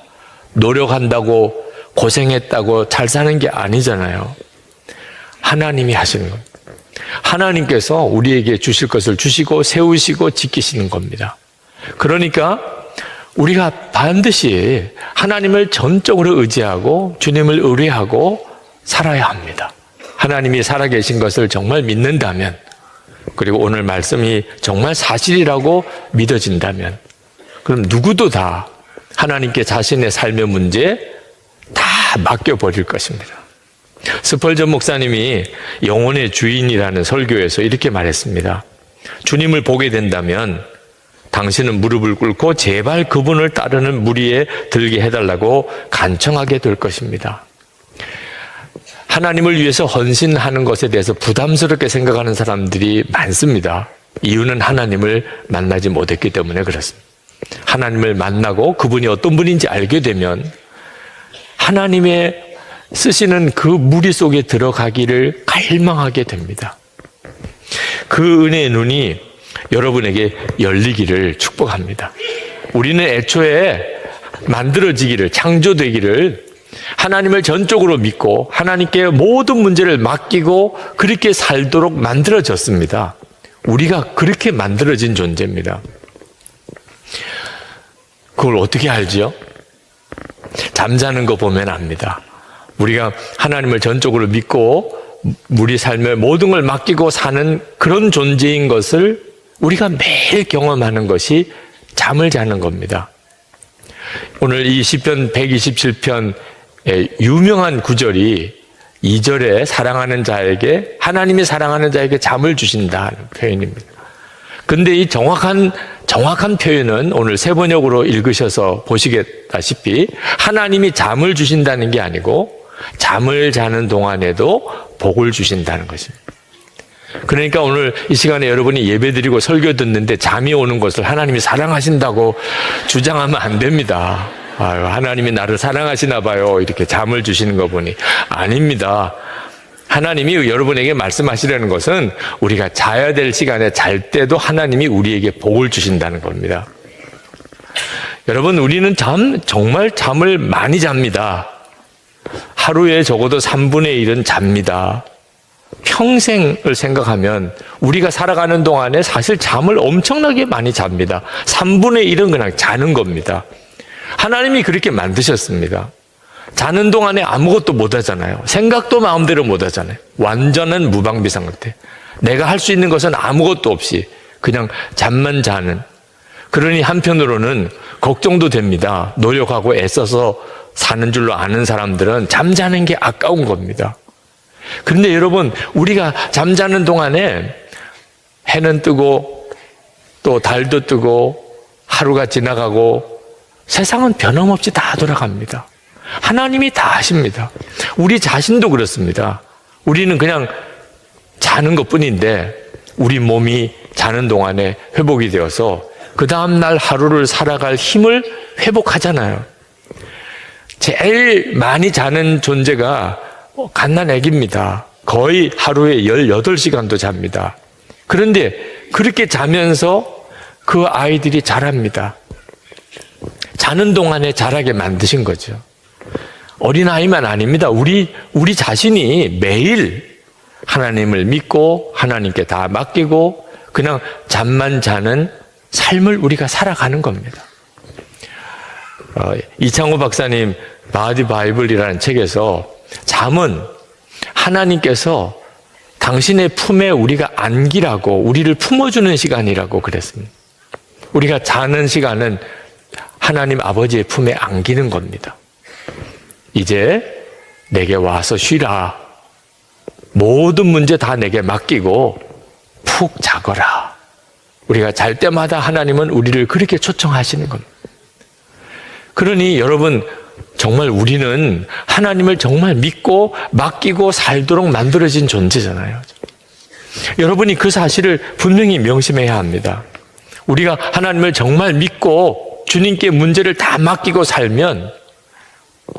노력한다고 고생했다고 잘 사는 게 아니잖아요. 하나님이 하시는 겁니다. 하나님께서 우리에게 주실 것을 주시고 세우시고 지키시는 겁니다. 그러니까 우리가 반드시 하나님을 전적으로 의지하고 주님을 의뢰하고 살아야 합니다. 하나님이 살아계신 것을 정말 믿는다면 그리고 오늘 말씀이 정말 사실이라고 믿어진다면 그럼 누구도 다 하나님께 자신의 삶의 문제 다 맡겨버릴 것입니다. 스펄전 목사님이 영혼의 주인이라는 설교에서 이렇게 말했습니다. 주님을 보게 된다면 당신은 무릎을 꿇고 제발 그분을 따르는 무리에 들게 해달라고 간청하게 될 것입니다. 하나님을 위해서 헌신하는 것에 대해서 부담스럽게 생각하는 사람들이 많습니다. 이유는 하나님을 만나지 못했기 때문에 그렇습니다. 하나님을 만나고 그분이 어떤 분인지 알게 되면 하나님의 쓰시는 그 무리 속에 들어가기를 갈망하게 됩니다. 그 은혜의 눈이 여러분에게 열리기를 축복합니다. 우리는 애초에 만들어지기를, 창조되기를 하나님을 전적으로 믿고 하나님께 모든 문제를 맡기고 그렇게 살도록 만들어졌습니다. 우리가 그렇게 만들어진 존재입니다. 그걸 어떻게 알지요? 잠자는 거 보면 압니다. 우리가 하나님을 전적으로 믿고 우리 삶의 모든 걸 맡기고 사는 그런 존재인 것을 우리가 매일 경험하는 것이 잠을 자는 겁니다. 오늘 이 시편 127편의 유명한 구절이 2절에 사랑하는 자에게, 하나님이 사랑하는 자에게 잠을 주신다는 표현입니다. 근데 이 정확한 표현은 오늘 세번역으로 읽으셔서 보시겠다시피 하나님이 잠을 주신다는 게 아니고 잠을 자는 동안에도 복을 주신다는 것입니다. 그러니까 오늘 이 시간에 여러분이 예배드리고 설교 듣는데 잠이 오는 것을 하나님이 사랑하신다고 주장하면 안 됩니다. 아유, 하나님이 나를 사랑하시나 봐요. 이렇게 잠을 주시는 거 보니. 아닙니다. 하나님이 여러분에게 말씀하시려는 것은 우리가 자야 될 시간에 잘 때도 하나님이 우리에게 복을 주신다는 겁니다. 여러분, 우리는 정말 잠을 많이 잡니다. 하루에 적어도 3분의 1은 잡니다. 평생을 생각하면 우리가 살아가는 동안에 사실 잠을 엄청나게 많이 잡니다. 3분의 1은 그냥 자는 겁니다. 하나님이 그렇게 만드셨습니다. 자는 동안에 아무것도 못 하잖아요. 생각도 마음대로 못 하잖아요. 완전한 무방비 상태. 내가 할 수 있는 것은 아무것도 없이 그냥 잠만 자는. 그러니 한편으로는 걱정도 됩니다. 노력하고 애써서 사는 줄로 아는 사람들은 잠자는 게 아까운 겁니다. 그런데 여러분, 우리가 잠자는 동안에 해는 뜨고 또 달도 뜨고 하루가 지나가고 세상은 변함없이 다 돌아갑니다. 하나님이 다 하십니다. 우리 자신도 그렇습니다. 우리는 그냥 자는 것뿐인데 우리 몸이 자는 동안에 회복이 되어서 그 다음날 하루를 살아갈 힘을 회복하잖아요. 제일 많이 자는 존재가 갓난아기입니다. 거의 하루에 18시간도 잡니다. 그런데 그렇게 자면서 그 아이들이 자랍니다. 자는 동안에 자라게 만드신 거죠. 어린아이만 아닙니다. 우리 자신이 매일 하나님을 믿고 하나님께 다 맡기고 그냥 잠만 자는 삶을 우리가 살아가는 겁니다. 이창호 박사님 바디 바이블이라는 책에서 잠은 하나님께서 당신의 품에 우리가 안기라고 우리를 품어주는 시간이라고 그랬습니다. 우리가 자는 시간은 하나님 아버지의 품에 안기는 겁니다. 이제 내게 와서 쉬라. 모든 문제 다 내게 맡기고 푹 자거라. 우리가 잘 때마다 하나님은 우리를 그렇게 초청하시는 겁니다. 그러니 여러분, 정말 우리는 하나님을 정말 믿고 맡기고 살도록 만들어진 존재잖아요. 여러분이 그 사실을 분명히 명심해야 합니다. 우리가 하나님을 정말 믿고 주님께 문제를 다 맡기고 살면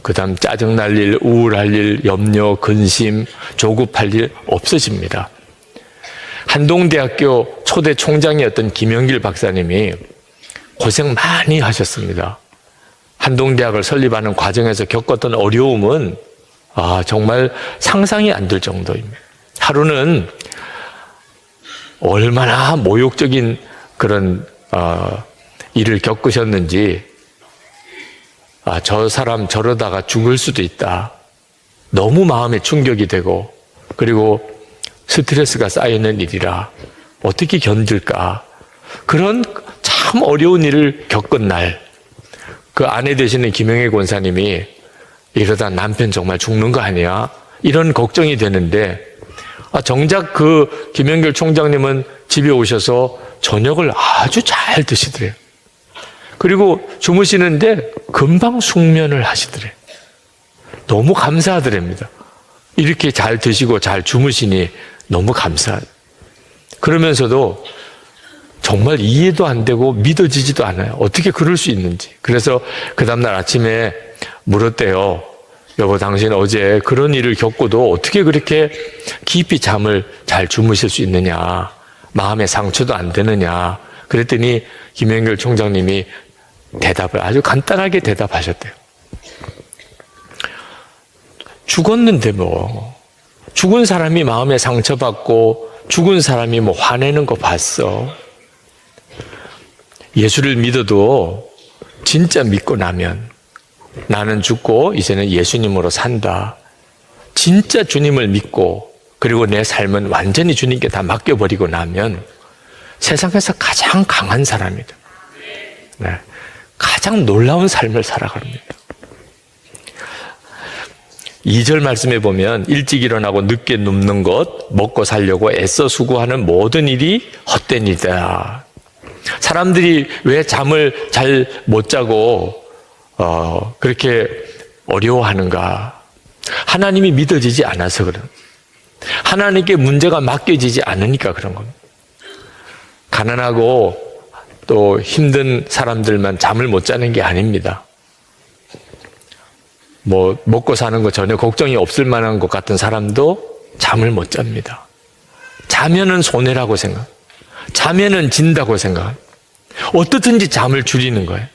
그 다음 짜증날 일, 우울할 일, 염려, 근심, 조급할 일 없어집니다. 한동대학교 초대 총장이었던 김영길 박사님이 고생 많이 하셨습니다. 한동대학을 설립하는 과정에서 겪었던 어려움은 정말 상상이 안 될 정도입니다. 하루는 얼마나 모욕적인 그런 일을 겪으셨는지 저 사람 저러다가 죽을 수도 있다. 너무 마음에 충격이 되고 그리고 스트레스가 쌓이는 일이라 어떻게 견딜까. 그런 참 어려운 일을 겪은 날 그 아내 되시는 김영애 권사님이 이러다 남편 정말 죽는 거 아니야? 이런 걱정이 되는데 정작 그 김영길 총장님은 집에 오셔서 저녁을 아주 잘 드시더래요. 그리고 주무시는데 금방 숙면을 하시더래요. 너무 감사하더랍니다. 이렇게 잘 드시고 잘 주무시니 너무 감사하다. 그러면서도 정말 이해도 안 되고 믿어지지도 않아요. 어떻게 그럴 수 있는지. 그래서 그 다음날 아침에 물었대요. 여보, 당신 어제 그런 일을 겪고도 어떻게 그렇게 깊이 잠을 잘 주무실 수 있느냐. 마음의 상처도 안 되느냐. 그랬더니 김영결 총장님이 대답을 아주 간단하게 대답하셨대요. 죽었는데 뭐. 죽은 사람이 마음에 상처받고 죽은 사람이 뭐 화내는 거 봤어. 예수를 믿어도 진짜 믿고 나면 나는 죽고 이제는 예수님으로 산다. 진짜 주님을 믿고 그리고 내 삶은 완전히 주님께 다 맡겨버리고 나면 세상에서 가장 강한 사람이다. 네. 가장 놀라운 삶을 살아갑니다. 2절 말씀에 보면 일찍 일어나고 늦게 눕는 것, 먹고 살려고 애써 수고하는 모든 일이 헛된 일이다. 사람들이 왜 잠을 잘 못 자고 그렇게 어려워하는가? 하나님이 믿어지지 않아서 그런. 하나님께 문제가 맡겨지지 않으니까 그런 겁니다. 가난하고 또 힘든 사람들만 잠을 못 자는 게 아닙니다. 뭐 먹고 사는 거 전혀 걱정이 없을 만한 것 같은 사람도 잠을 못 잡니다. 자면은 손해라고 생각. 자면은 진다고 생각. 어떻든지 잠을 줄이는 거예요.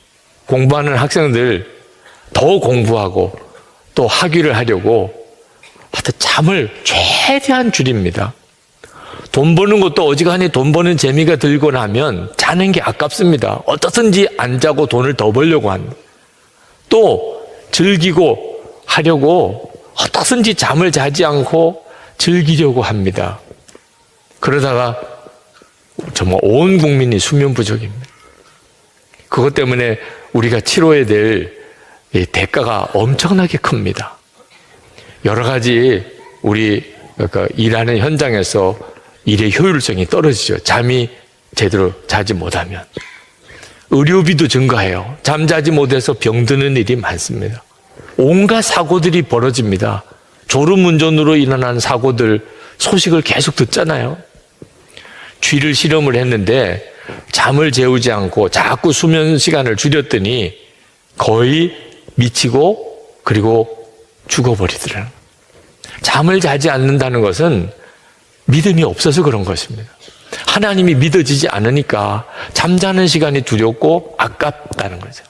공부하는 학생들 더 공부하고 또 학위를 하려고 하여튼 잠을 최대한 줄입니다. 돈 버는 것도 어지간히 돈 버는 재미가 들고 나면 자는 게 아깝습니다. 어떻든지 안 자고 돈을 더 벌려고 합니다. 또 즐기고 하려고 어떻든지 잠을 자지 않고 즐기려고 합니다. 그러다가 정말 온 국민이 수면 부족입니다. 그것 때문에 우리가 치러야 될 대가가 엄청나게 큽니다. 여러 가지 우리 일하는 현장에서 일의 효율성이 떨어지죠. 잠이 제대로 자지 못하면. 의료비도 증가해요. 잠자지 못해서 병드는 일이 많습니다. 온갖 사고들이 벌어집니다. 졸음운전으로 일어난 사고들 소식을 계속 듣잖아요. 쥐를 실험을 했는데 잠을 재우지 않고 자꾸 수면 시간을 줄였더니 거의 미치고 그리고 죽어버리더라고요. 잠을 자지 않는다는 것은 믿음이 없어서 그런 것입니다. 하나님이 믿어지지 않으니까 잠자는 시간이 두렵고 아깝다는 거죠.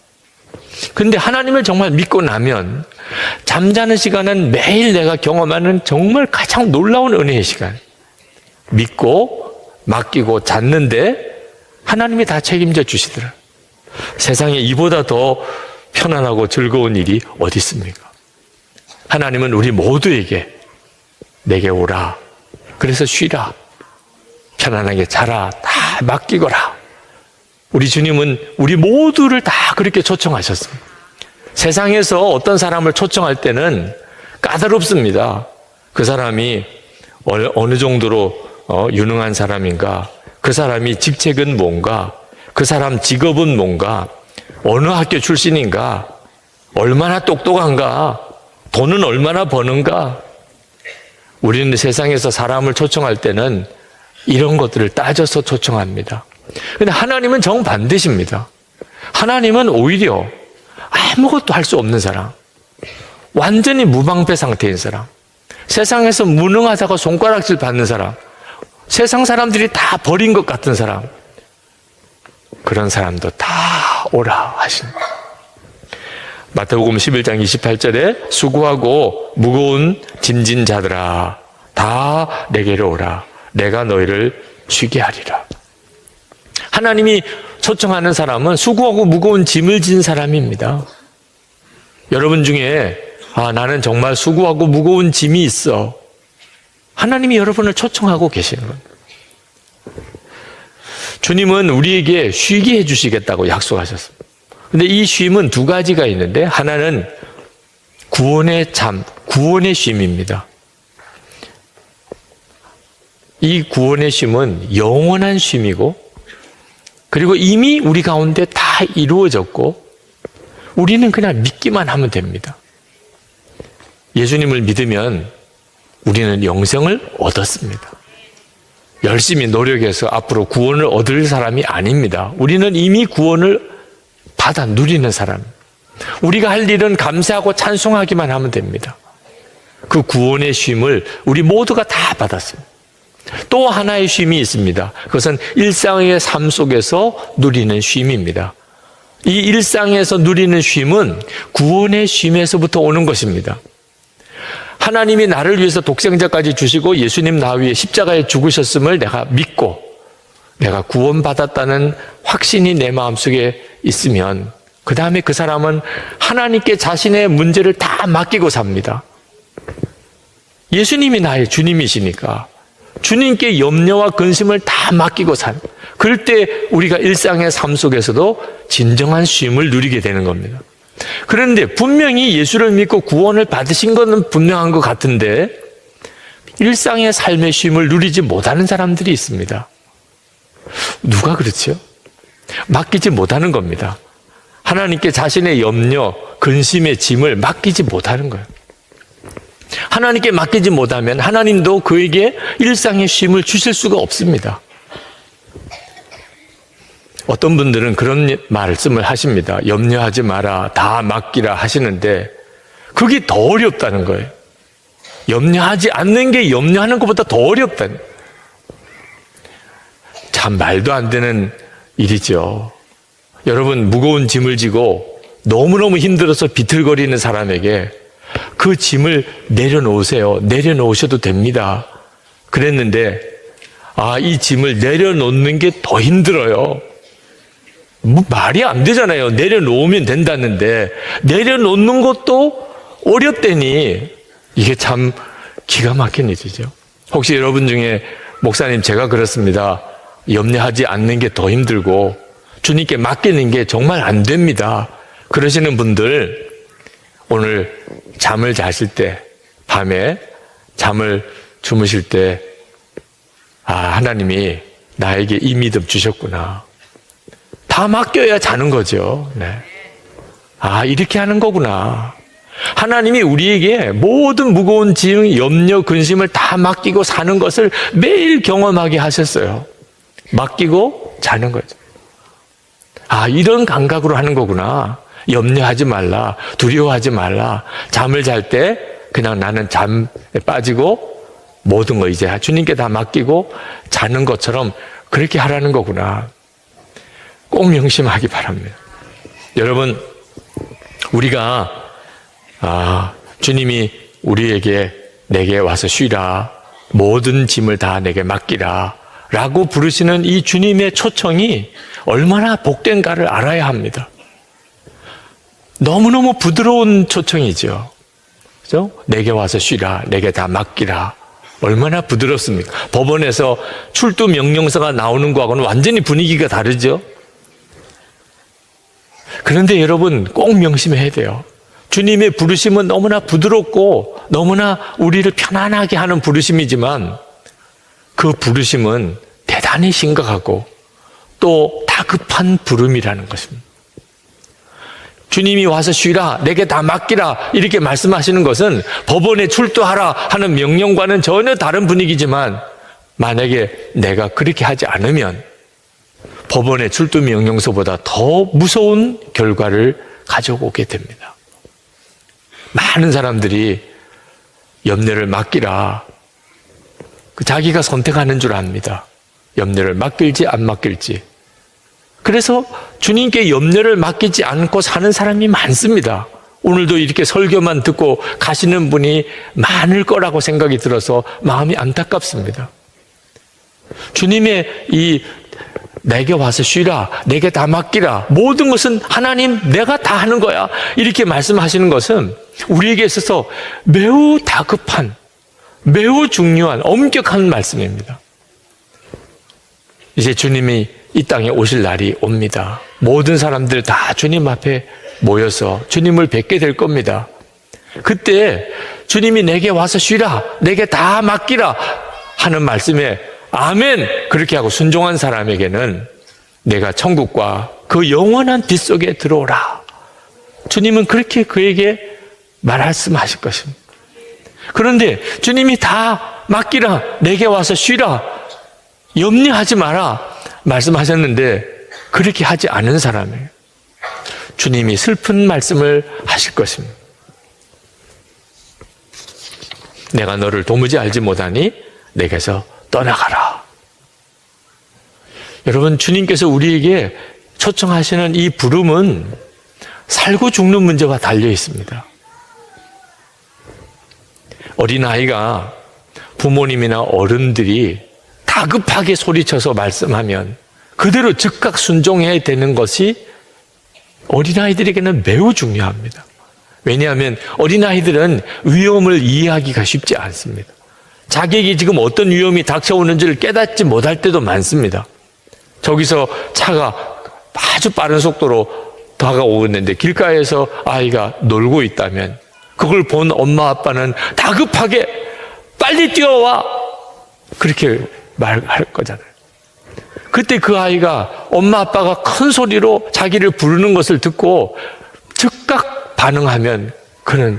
근데 하나님을 정말 믿고 나면 잠자는 시간은 매일 내가 경험하는 정말 가장 놀라운 은혜의 시간. 믿고 맡기고 잤는데 하나님이 다 책임져 주시더라. 세상에 이보다 더 편안하고 즐거운 일이 어디 있습니까? 하나님은 우리 모두에게 내게 오라. 그래서 쉬라. 편안하게 자라. 다 맡기거라. 우리 주님은 우리 모두를 다 그렇게 초청하셨습니다. 세상에서 어떤 사람을 초청할 때는 까다롭습니다. 그 사람이 어느 정도로 유능한 사람인가? 그 사람이 직책은 뭔가? 그 사람 직업은 뭔가? 어느 학교 출신인가? 얼마나 똑똑한가? 돈은 얼마나 버는가? 우리는 세상에서 사람을 초청할 때는 이런 것들을 따져서 초청합니다. 그런데 하나님은 정반대십니다. 하나님은 오히려 아무것도 할 수 없는 사람, 완전히 무방패 상태인 사람, 세상에서 무능하다고 손가락질 받는 사람, 세상 사람들이 다 버린 것 같은 사람, 그런 사람도 다 오라 하십니다. 마태복음 11장 28절에 수고하고 무거운 짐진 자들아 다 내게로 오라. 내가 너희를 쉬게 하리라. 하나님이 초청하는 사람은 수고하고 무거운 짐을 진 사람입니다. 여러분 중에 나는 정말 수고하고 무거운 짐이 있어. 하나님이 여러분을 초청하고 계시는 겁니다. 주님은 우리에게 쉬게 해주시겠다고 약속하셨습니다. 근데 이 쉼은 두 가지가 있는데 하나는 구원의 잠, 구원의 쉼입니다. 이 구원의 쉼은 영원한 쉼이고 그리고 이미 우리 가운데 다 이루어졌고 우리는 그냥 믿기만 하면 됩니다. 예수님을 믿으면 우리는 영생을 얻었습니다. 열심히 노력해서 앞으로 구원을 얻을 사람이 아닙니다. 우리는 이미 구원을 받아 누리는 사람. 우리가 할 일은 감사하고 찬송하기만 하면 됩니다. 그 구원의 쉼을 우리 모두가 다 받았습니다. 또 하나의 쉼이 있습니다. 그것은 일상의 삶 속에서 누리는 쉼입니다. 이 일상에서 누리는 쉼은 구원의 쉼에서부터 오는 것입니다. 하나님이 나를 위해서 독생자까지 주시고 예수님 나 위해 십자가에 죽으셨음을 내가 믿고 내가 구원받았다는 확신이 내 마음속에 있으면 그 다음에 그 사람은 하나님께 자신의 문제를 다 맡기고 삽니다. 예수님이 나의 주님이시니까 주님께 염려와 근심을 다 맡기고 산. 그럴 때 우리가 일상의 삶 속에서도 진정한 쉼을 누리게 되는 겁니다. 그런데 분명히 예수를 믿고 구원을 받으신 것은 분명한 것 같은데 일상의 삶의 쉼을 누리지 못하는 사람들이 있습니다. 누가 그렇죠? 맡기지 못하는 겁니다. 하나님께 자신의 염려, 근심의 짐을 맡기지 못하는 거예요. 하나님께 맡기지 못하면 하나님도 그에게 일상의 쉼을 주실 수가 없습니다. 어떤 분들은 그런 말씀을 하십니다. 염려하지 마라, 다 맡기라 하시는데 그게 더 어렵다는 거예요. 염려하지 않는 게 염려하는 것보다 더 어렵다는 거예요. 참 말도 안 되는 일이죠. 여러분, 무거운 짐을 지고 너무너무 힘들어서 비틀거리는 사람에게 그 짐을 내려놓으세요. 내려놓으셔도 됩니다. 그랬는데 이 짐을 내려놓는 게 더 힘들어요. 뭐 말이 안 되잖아요. 내려놓으면 된다는데 내려놓는 것도 어렵다니 이게 참 기가 막힌 일이죠. 혹시 여러분 중에 목사님 제가 그렇습니다. 염려하지 않는 게 더 힘들고 주님께 맡기는 게 정말 안 됩니다. 그러시는 분들 오늘 잠을 자실 때 밤에 잠을 주무실 때 하나님이 나에게 이 믿음 주셨구나. 다 맡겨야 자는 거죠. 네. 이렇게 하는 거구나. 하나님이 우리에게 모든 무거운 짐, 염려, 근심을 다 맡기고 사는 것을 매일 경험하게 하셨어요. 맡기고 자는 거죠. 이런 감각으로 하는 거구나. 염려하지 말라, 두려워하지 말라. 잠을 잘 때 그냥 나는 잠에 빠지고 모든 거 이제 주님께 다 맡기고 자는 것처럼 그렇게 하라는 거구나. 꼭 명심하기 바랍니다. 여러분, 우리가 주님이 우리에게 내게 와서 쉬라, 모든 짐을 다 내게 맡기라 라고 부르시는 이 주님의 초청이 얼마나 복된가를 알아야 합니다. 너무너무 부드러운 초청이죠. 그죠? 내게 와서 쉬라, 내게 다 맡기라. 얼마나 부드럽습니까? 법원에서 출두 명령서가 나오는 거하고는 완전히 분위기가 다르죠. 그런데 여러분 꼭 명심해야 돼요. 주님의 부르심은 너무나 부드럽고 너무나 우리를 편안하게 하는 부르심이지만 그 부르심은 대단히 심각하고 또 다급한 부름이라는 것입니다. 주님이 와서 쉬라, 내게 다 맡기라 이렇게 말씀하시는 것은 법원에 출두하라 하는 명령과는 전혀 다른 분위기지만 만약에 내가 그렇게 하지 않으면 법원의 출두 명령서보다 더 무서운 결과를 가져오게 됩니다. 많은 사람들이 염려를 맡기라. 자기가 선택하는 줄 압니다. 염려를 맡길지 안 맡길지. 그래서 주님께 염려를 맡기지 않고 사는 사람이 많습니다. 오늘도 이렇게 설교만 듣고 가시는 분이 많을 거라고 생각이 들어서 마음이 안타깝습니다. 주님의 이 내게 와서 쉬라, 내게 다 맡기라, 모든 것은 하나님 내가 다 하는 거야 이렇게 말씀하시는 것은 우리에게 있어서 매우 다급한, 매우 중요한 엄격한 말씀입니다. 이제 주님이 이 땅에 오실 날이 옵니다. 모든 사람들 다 주님 앞에 모여서 주님을 뵙게 될 겁니다. 그때 주님이 내게 와서 쉬라, 내게 다 맡기라 하는 말씀에 아멘 그렇게 하고 순종한 사람에게는 내가 천국과 그 영원한 빛 속에 들어오라. 주님은 그렇게 그에게 말씀하실 것입니다. 그런데 주님이 다 맡기라, 내게 와서 쉬라, 염려하지 마라 말씀하셨는데 그렇게 하지 않은 사람이에요. 주님이 슬픈 말씀을 하실 것입니다. 내가 너를 도무지 알지 못하니 내게서 떠나가라. 여러분, 주님께서 우리에게 초청하시는 이 부름은 살고 죽는 문제와 달려 있습니다. 어린아이가 부모님이나 어른들이 다급하게 소리쳐서 말씀하면 그대로 즉각 순종해야 되는 것이 어린아이들에게는 매우 중요합니다. 왜냐하면 어린아이들은 위험을 이해하기가 쉽지 않습니다. 자기에게 지금 어떤 위험이 닥쳐오는지를 깨닫지 못할 때도 많습니다. 저기서 차가 아주 빠른 속도로 다가오는데 길가에서 아이가 놀고 있다면 그걸 본 엄마 아빠는 다급하게 빨리 뛰어와 그렇게 말할 거잖아요. 그때 그 아이가 엄마 아빠가 큰 소리로 자기를 부르는 것을 듣고 즉각 반응하면 그는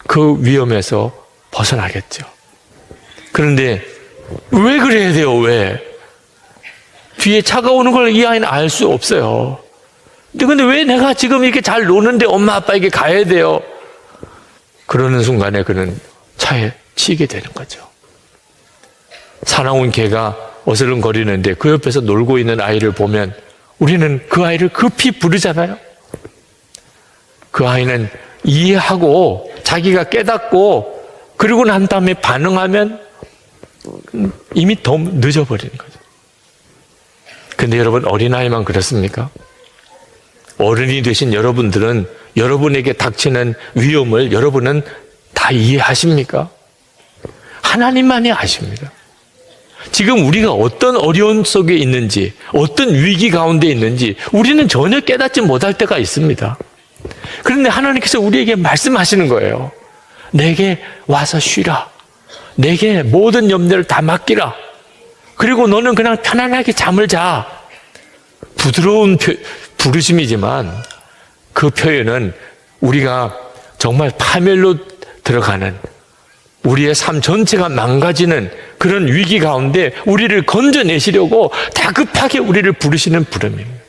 그 위험에서 벗어나겠죠. 그런데 왜 그래야 돼요? 왜? 뒤에 차가 오는 걸 이 아이는 알 수 없어요. 근데 왜 내가 지금 이렇게 잘 노는데 엄마 아빠에게 가야 돼요? 그러는 순간에 그는 차에 치이게 되는 거죠. 사나운 개가 어슬렁거리는데 그 옆에서 놀고 있는 아이를 보면 우리는 그 아이를 급히 부르잖아요. 그 아이는 이해하고 자기가 깨닫고 그리고 난 다음에 반응하면 이미 더 늦어버리는 거죠. 근데 여러분, 어린아이만 그렇습니까? 어른이 되신 여러분들은 여러분에게 닥치는 위험을 여러분은 다 이해하십니까? 하나님만이 아십니다. 지금 우리가 어떤 어려움 속에 있는지, 어떤 위기 가운데 있는지 우리는 전혀 깨닫지 못할 때가 있습니다. 그런데 하나님께서 우리에게 말씀하시는 거예요. 내게 와서 쉬라. 내게 모든 염려를 다 맡기라. 그리고 너는 그냥 편안하게 잠을 자. 부드러운 부르심이지만 그 표현은 우리가 정말 파멸로 들어가는, 우리의 삶 전체가 망가지는 그런 위기 가운데 우리를 건져내시려고 다급하게 우리를 부르시는 부름입니다.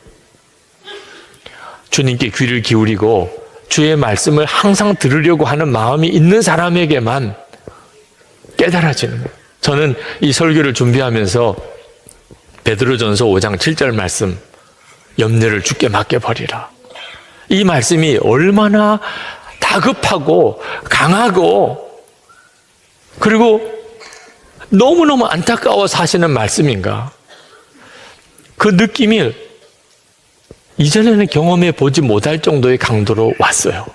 주님께 귀를 기울이고 주의 말씀을 항상 들으려고 하는 마음이 있는 사람에게만 깨달아지는 거예요. 저는 이 설교를 준비하면서 베드로전서 5장 7절 말씀, 염려를 주께 맡겨버리라. 이 말씀이 얼마나 다급하고 강하고 그리고 너무너무 안타까워 사시는 말씀인가. 그 느낌이 이전에는 경험해 보지 못할 정도의 강도로 왔어요.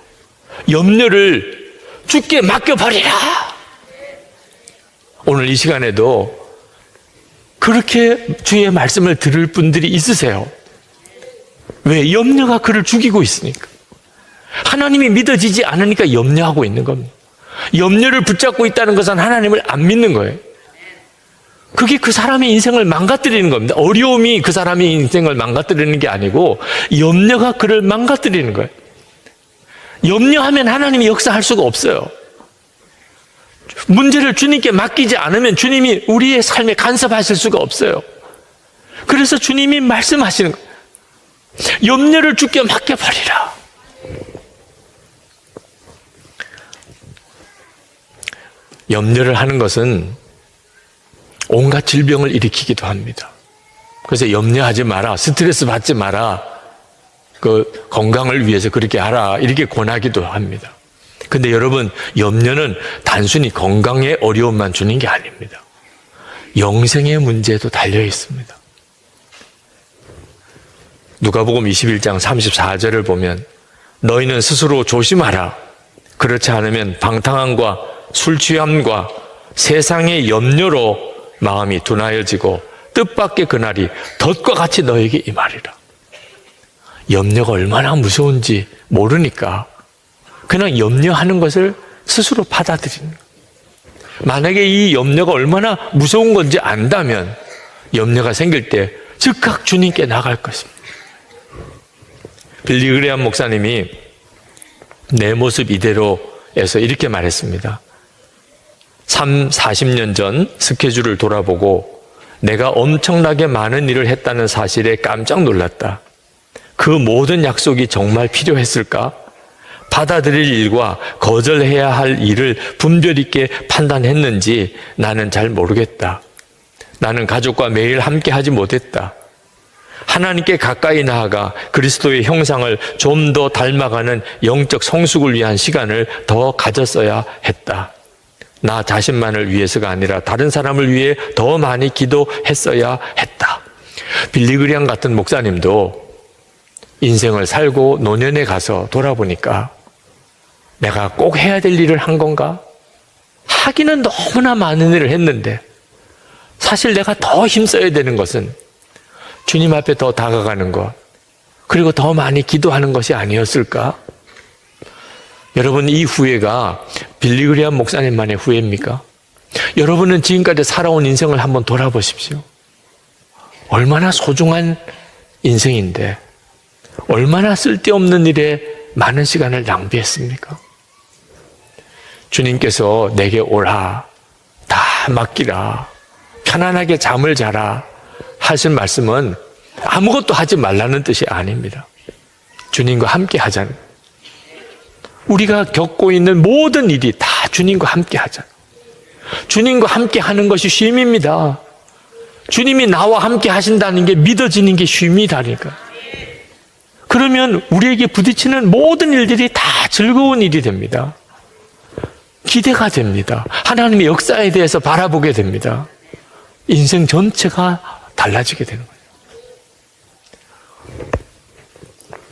염려를 주께 맡겨버리라. 오늘 이 시간에도 그렇게 주의 말씀을 들을 분들이 있으세요. 왜? 염려가 그를 죽이고 있으니까. 하나님이 믿어지지 않으니까 염려하고 있는 겁니다. 염려를 붙잡고 있다는 것은 하나님을 안 믿는 거예요. 그게 그 사람의 인생을 망가뜨리는 겁니다. 어려움이 그 사람의 인생을 망가뜨리는 게 아니고 염려가 그를 망가뜨리는 거예요. 염려하면 하나님이 역사할 수가 없어요. 문제를 주님께 맡기지 않으면 주님이 우리의 삶에 간섭하실 수가 없어요. 그래서 주님이 말씀하시는 거예요. 염려를 주께 맡겨버리라. 염려를 하는 것은 온갖 질병을 일으키기도 합니다. 그래서 염려하지 마라, 스트레스 받지 마라, 그 건강을 위해서 그렇게 하라, 이렇게 권하기도 합니다. 근데 여러분, 염려는 단순히 건강의 어려움만 주는 게 아닙니다. 영생의 문제도 달려 있습니다. 누가복음 21장 34절을 보면 너희는 스스로 조심하라. 그렇지 않으면 방탕함과 술 취함과 세상의 염려로 마음이 둔하여지고 뜻밖의 그날이 덫과 같이 너에게 임하리라. 염려가 얼마나 무서운지 모르니까 그냥 염려하는 것을 스스로 받아들이는 거예요. 만약에 이 염려가 얼마나 무서운 건지 안다면 염려가 생길 때 즉각 주님께 나갈 것입니다. 빌리 그레이엄 목사님이 내 모습 이대로에서 이렇게 말했습니다. 40년 전 스케줄을 돌아보고 내가 엄청나게 많은 일을 했다는 사실에 깜짝 놀랐다. 그 모든 약속이 정말 필요했을까? 받아들일 일과 거절해야 할 일을 분별 있게 판단했는지 나는 잘 모르겠다. 나는 가족과 매일 함께 하지 못했다. 하나님께 가까이 나아가 그리스도의 형상을 좀 더 닮아가는 영적 성숙을 위한 시간을 더 가졌어야 했다. 나 자신만을 위해서가 아니라 다른 사람을 위해 더 많이 기도했어야 했다. 빌리 그레이엄 같은 목사님도 인생을 살고 노년에 가서 돌아보니까 내가 꼭 해야 될 일을 한 건가? 하기는 너무나 많은 일을 했는데 사실 내가 더 힘써야 되는 것은 주님 앞에 더 다가가는 것, 그리고 더 많이 기도하는 것이 아니었을까? 여러분, 이 후회가 빌리 그레이엄 목사님만의 후회입니까? 여러분은 지금까지 살아온 인생을 한번 돌아보십시오. 얼마나 소중한 인생인데 얼마나 쓸데없는 일에 많은 시간을 낭비했습니까? 주님께서 내게 오라, 다 맡기라, 편안하게 잠을 자라 하신 말씀은 아무것도 하지 말라는 뜻이 아닙니다. 주님과 함께 하자는, 우리가 겪고 있는 모든 일이 다 주님과 함께 하자. 주님과 함께 하는 것이 쉼입니다. 주님이 나와 함께 하신다는 게 믿어지는 게 쉼이다니까. 그러면 우리에게 부딪히는 모든 일들이 다 즐거운 일이 됩니다. 기대가 됩니다. 하나님의 역사에 대해서 바라보게 됩니다. 인생 전체가 달라지게 되는 거예요.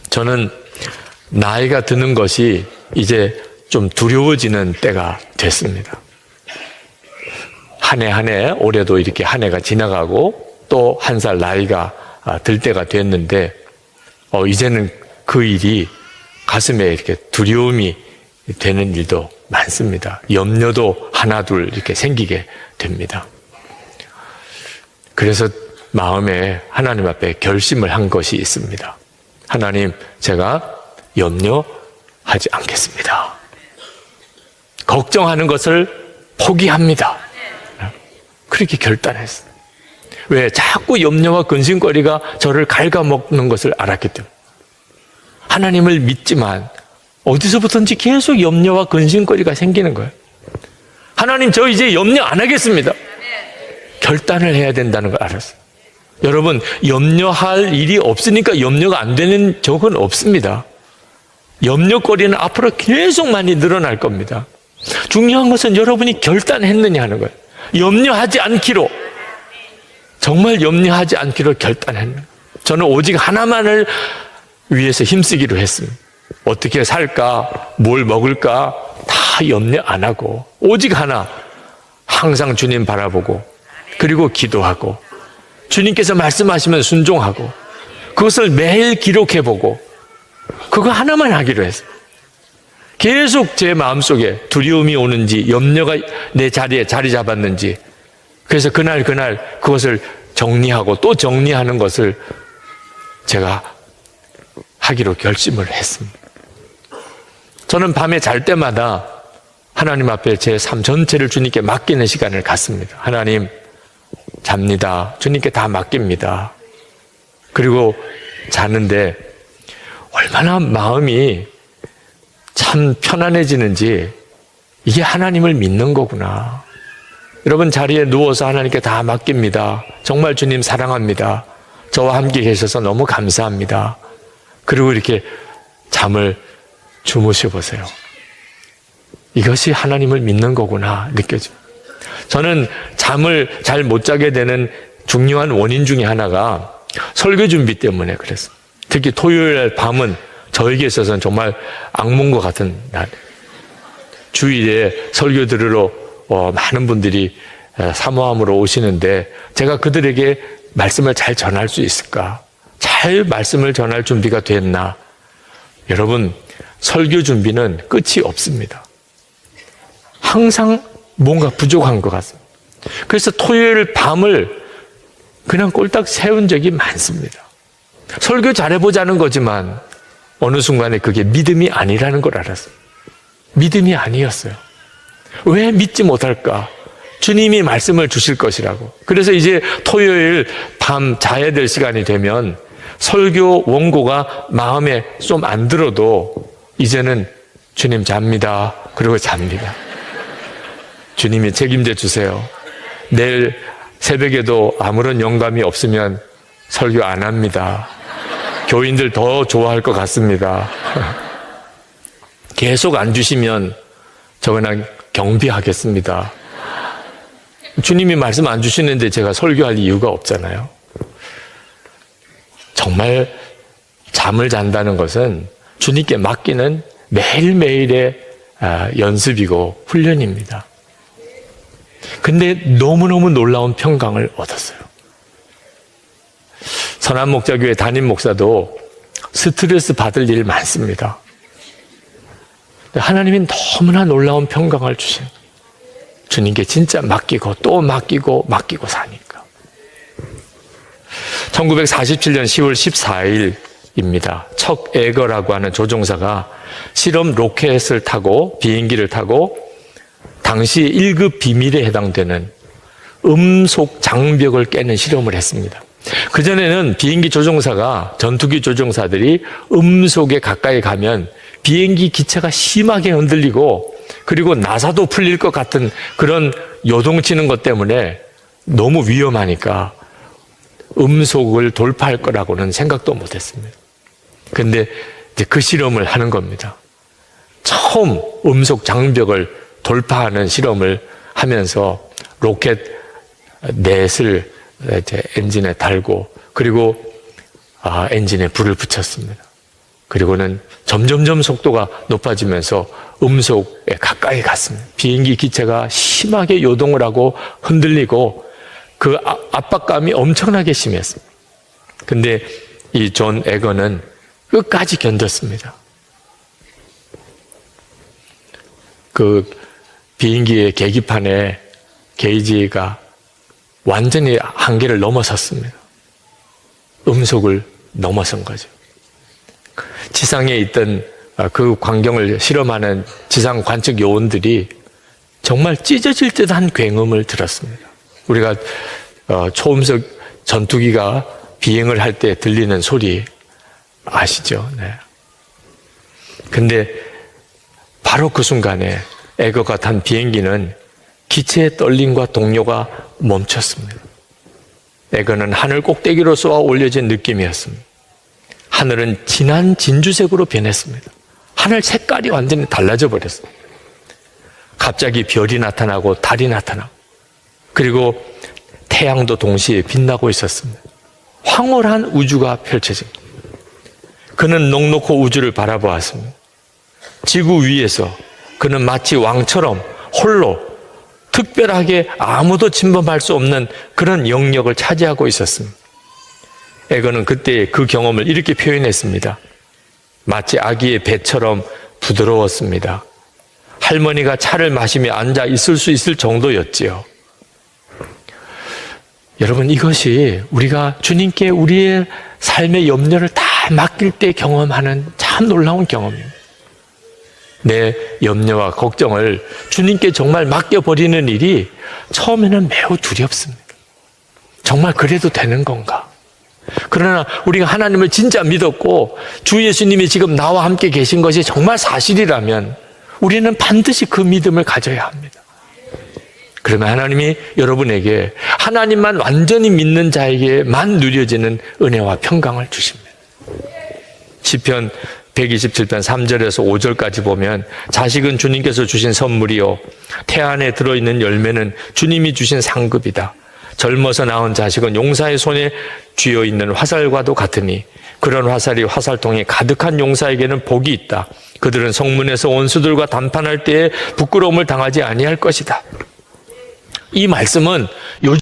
저는 나이가 드는 것이 이제 좀 두려워지는 때가 됐습니다. 한 해 한 해, 올해도 이렇게 한 해가 지나가고 또 한 살 나이가 들 때가 됐는데 이제는 그 일이 가슴에 이렇게 두려움이 되는 일도 많습니다. 염려도 하나둘 이렇게 생기게 됩니다. 그래서 마음에 하나님 앞에 결심을 한 것이 있습니다. 하나님, 제가 염려하지 않겠습니다. 걱정하는 것을 포기합니다. 그렇게 결단했어요. 왜? 자꾸 염려와 근심거리가 저를 갉아먹는 것을 알았기 때문에. 하나님을 믿지만 어디서부터인지 계속 염려와 근심거리가 생기는 거예요. 하나님, 저 이제 염려 안 하겠습니다. 결단을 해야 된다는 걸 알았어요. 여러분, 염려할 일이 없으니까 염려가 안 되는 적은 없습니다. 염려거리는 앞으로 계속 많이 늘어날 겁니다. 중요한 것은 여러분이 결단했느냐 하는 거예요. 염려하지 않기로, 정말 염려하지 않기로 결단했는. 저는 오직 하나만을 위해서 힘쓰기로 했습니다. 어떻게 살까, 뭘 먹을까 다 염려 안 하고 오직 하나, 항상 주님 바라보고 그리고 기도하고 주님께서 말씀하시면 순종하고 그것을 매일 기록해보고 그거 하나만 하기로 했어요. 계속 제 마음속에 두려움이 오는지 염려가 내 자리에 자리 잡았는지, 그래서 그날 그것을 정리하고 또 정리하는 것을 제가 하기로 결심을 했습니다. 저는 밤에 잘 때마다 하나님 앞에 제 삶 전체를 주님께 맡기는 시간을 갖습니다. 하나님, 잡니다. 주님께 다 맡깁니다. 그리고 자는데 얼마나 마음이 참 편안해지는지, 이게 하나님을 믿는 거구나. 여러분, 자리에 누워서 하나님께 다 맡깁니다. 정말 주님 사랑합니다. 저와 함께 계셔서 너무 감사합니다. 그리고 이렇게 잠을 주무셔 보세요. 이것이 하나님을 믿는 거구나 느껴집니다. 저는 잠을 잘 못 자게 되는 중요한 원인 중에 하나가 설교 준비 때문에 그랬어요. 특히 토요일 밤은 저에게 있어서는 정말 악몽과 같은 날. 주일에 설교 들으러 많은 분들이 사모함으로 오시는데 제가 그들에게 말씀을 잘 전할 수 있을까? 잘 말씀을 전할 준비가 됐나? 여러분, 설교 준비는 끝이 없습니다. 항상 뭔가 부족한 것 같습니다. 그래서 토요일 밤을 그냥 꼴딱 세운 적이 많습니다. 설교 잘해보자는 거지만 어느 순간에 그게 믿음이 아니라는 걸 알았어요. 믿음이 아니었어요. 왜 믿지 못할까? 주님이 말씀을 주실 것이라고. 그래서 이제 토요일 밤 자야 될 시간이 되면 설교 원고가 마음에 좀 안 들어도 이제는 주님 잡니다. 그리고 잡니다. 주님이 책임져 주세요. 내일 새벽에도 아무런 영감이 없으면 설교 안 합니다. 교인들 더 좋아할 것 같습니다. 계속 안 주시면 저 그냥 경비하겠습니다. 주님이 말씀 안 주시는데 제가 설교할 이유가 없잖아요. 정말 잠을 잔다는 것은 주님께 맡기는 매일매일의 연습이고 훈련입니다. 근데 너무너무 놀라운 평강을 얻었어요. 선한목자교회 담임 목사도 스트레스 받을 일 많습니다. 하나님이 너무나 놀라운 평강을 주신 주님께 진짜 맡기고 또 맡기고 사니까. 1947년 10월 14일입니다. 척 에거라고 하는 조종사가 실험 로켓을 타고 비행기를 타고 당시 1급 비밀에 해당되는 음속 장벽을 깨는 실험을 했습니다. 그전에는 비행기 조종사가 전투기 조종사들이 음속에 가까이 가면 비행기 기체가 심하게 흔들리고 그리고 나사도 풀릴 것 같은 그런 요동치는 것 때문에 너무 위험하니까 음속을 돌파할 거라고는 생각도 못했습니다. 근데 이제 그 실험을 하는 겁니다. 처음 음속 장벽을 돌파하는 실험을 하면서 로켓 넷을 이제 엔진에 달고 그리고 엔진에 불을 붙였습니다. 그리고는 점점점 속도가 높아지면서 음속에 가까이 갔습니다. 비행기 기체가 심하게 요동을 하고 흔들리고 그 압박감이 엄청나게 심했습니다. 근데 이 존 에거는 끝까지 견뎠습니다. 그 비행기의 계기판에 게이지가 완전히 한계를 넘어섰습니다. 음속을 넘어선 거죠. 지상에 있던 그 광경을 실험하는 지상 관측 요원들이 정말 찢어질 듯한 굉음을 들었습니다. 우리가 초음속 전투기가 비행을 할 때 들리는 소리 아시죠? 네. 근데 바로 그 순간에 에거가 탄 비행기는 기체의 떨림과 동료가 멈췄습니다. 에거는 하늘 꼭대기로 쏘아 올려진 느낌이었습니다. 하늘은 진한 진주색으로 변했습니다. 하늘 색깔이 완전히 달라져 버렸습니다. 갑자기 별이 나타나고 달이 나타나고 그리고 태양도 동시에 빛나고 있었습니다. 황홀한 우주가 펼쳐집니다. 그는 넉넉히 우주를 바라보았습니다. 지구 위에서 그는 마치 왕처럼 홀로 특별하게 아무도 침범할 수 없는 그런 영역을 차지하고 있었습니다. 에거는 그때 그 경험을 이렇게 표현했습니다. 마치 아기의 배처럼 부드러웠습니다. 할머니가 차를 마시며 앉아 있을 수 있을 정도였지요. 여러분, 이것이 우리가 주님께 우리의 삶의 염려를 다 맡길 때 경험하는 참 놀라운 경험입니다. 내 염려와 걱정을 주님께 정말 맡겨버리는 일이 처음에는 매우 두렵습니다. 정말 그래도 되는 건가? 그러나 우리가 하나님을 진짜 믿었고 주 예수님이 지금 나와 함께 계신 것이 정말 사실이라면 우리는 반드시 그 믿음을 가져야 합니다. 그러면 하나님이 여러분에게 하나님만 완전히 믿는 자에게만 누려지는 은혜와 평강을 주십니다. 시편 127편 3절에서 5절까지 보면 자식은 주님께서 주신 선물이요 태안에 들어있는 열매는 주님이 주신 상급이다. 젊어서 낳은 자식은 용사의 손에 쥐어있는 화살과도 같으니 그런 화살이 화살통에 가득한 용사에게는 복이 있다. 그들은 성문에서 원수들과 담판할 때에 부끄러움을 당하지 아니할 것이다. 이 말씀은 요즘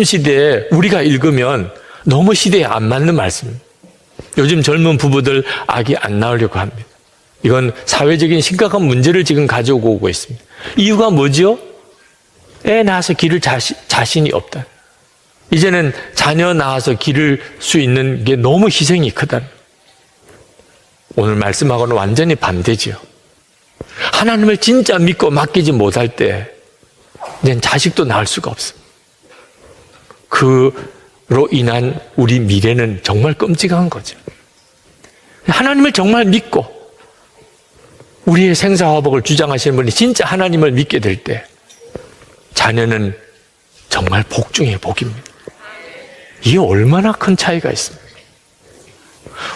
요즘 시대에 우리가 읽으면 너무 시대에 안 맞는 말씀입니다. 요즘 젊은 부부들 아기 안 낳으려고 합니다. 이건 사회적인 심각한 문제를 지금 가지고 오고 있습니다. 이유가 뭐죠? 애 낳아서 기를 자신이 없다. 이제는 자녀 낳아서 기를 수 있는 게 너무 희생이 크다. 오늘 말씀하고는 완전히 반대지요. 하나님을 진짜 믿고 맡기지 못할 때 이제 자식도 낳을 수가 없습니다. 그로 인한 우리 미래는 정말 끔찍한 거죠. 하나님을 정말 믿고 우리의 생사화복을 주장하시는 분이 진짜 하나님을 믿게 될 때 자녀는 정말 복 중의 복입니다. 이게 얼마나 큰 차이가 있습니까?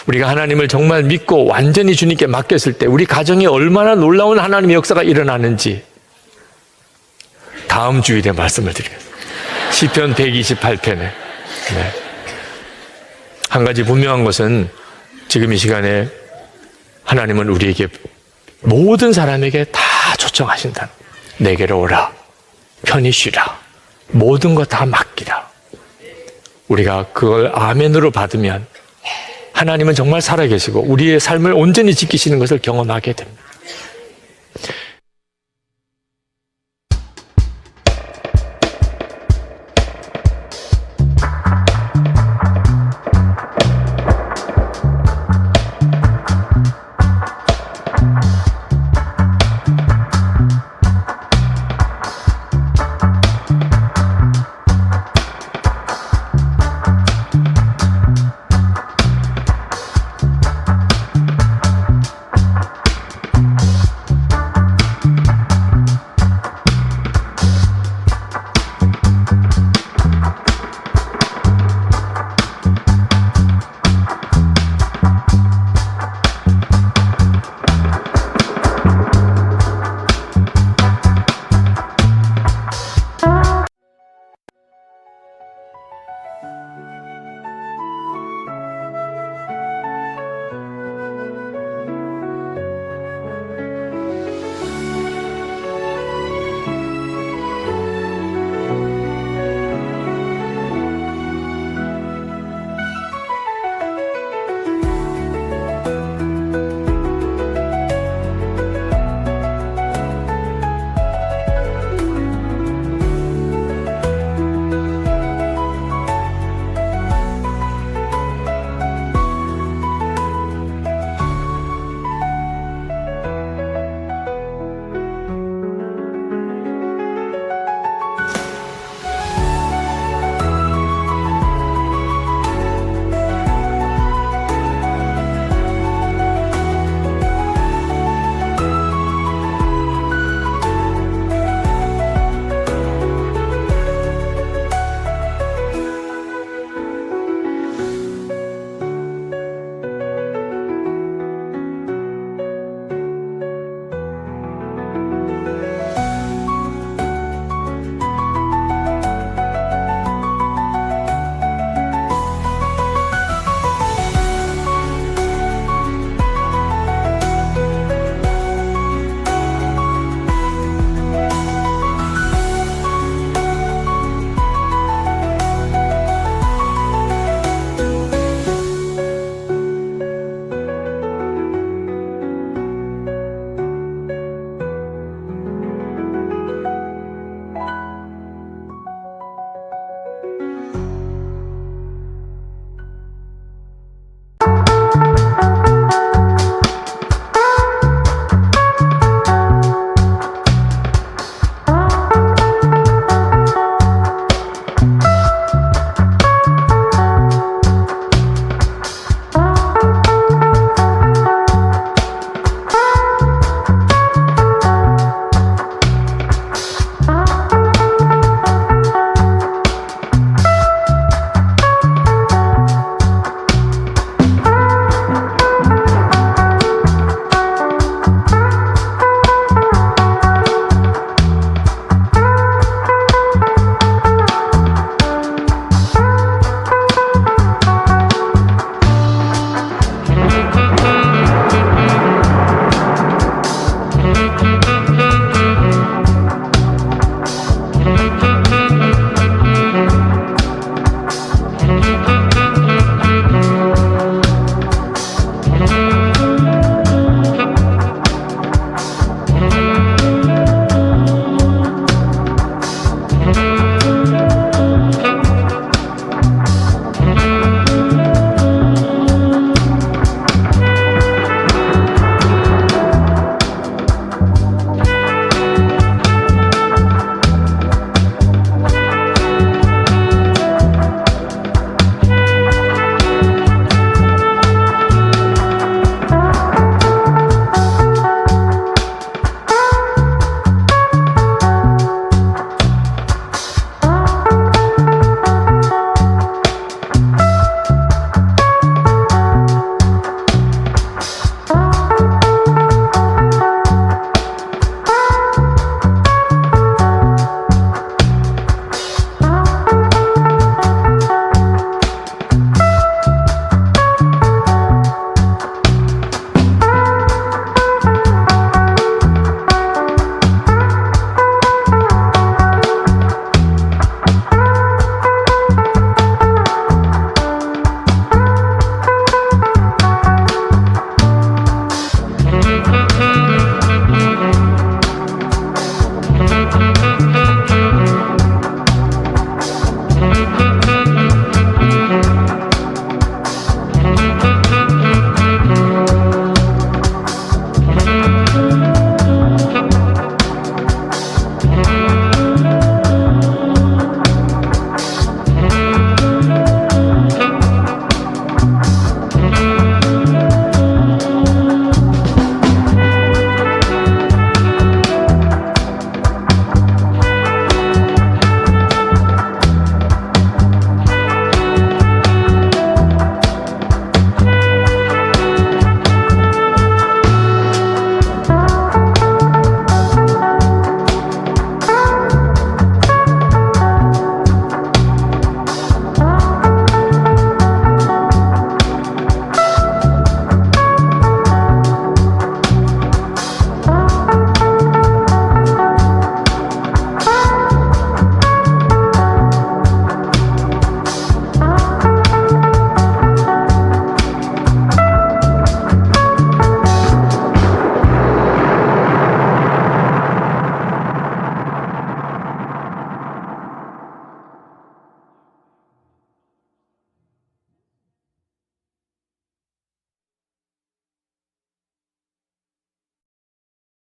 우리가 하나님을 정말 믿고 완전히 주님께 맡겼을 때 우리 가정에 얼마나 놀라운 하나님의 역사가 일어나는지 다음 주일에 말씀을 드리겠습니다. 시편 128편에 네. 한 가지 분명한 것은 지금 이 시간에 하나님은 우리에게 모든 사람에게 다 초청하신다. 내게로 오라. 편히 쉬라. 모든 것 다 맡기라. 우리가 그걸 아멘으로 받으면 하나님은 정말 살아계시고 우리의 삶을 온전히 지키시는 것을 경험하게 됩니다.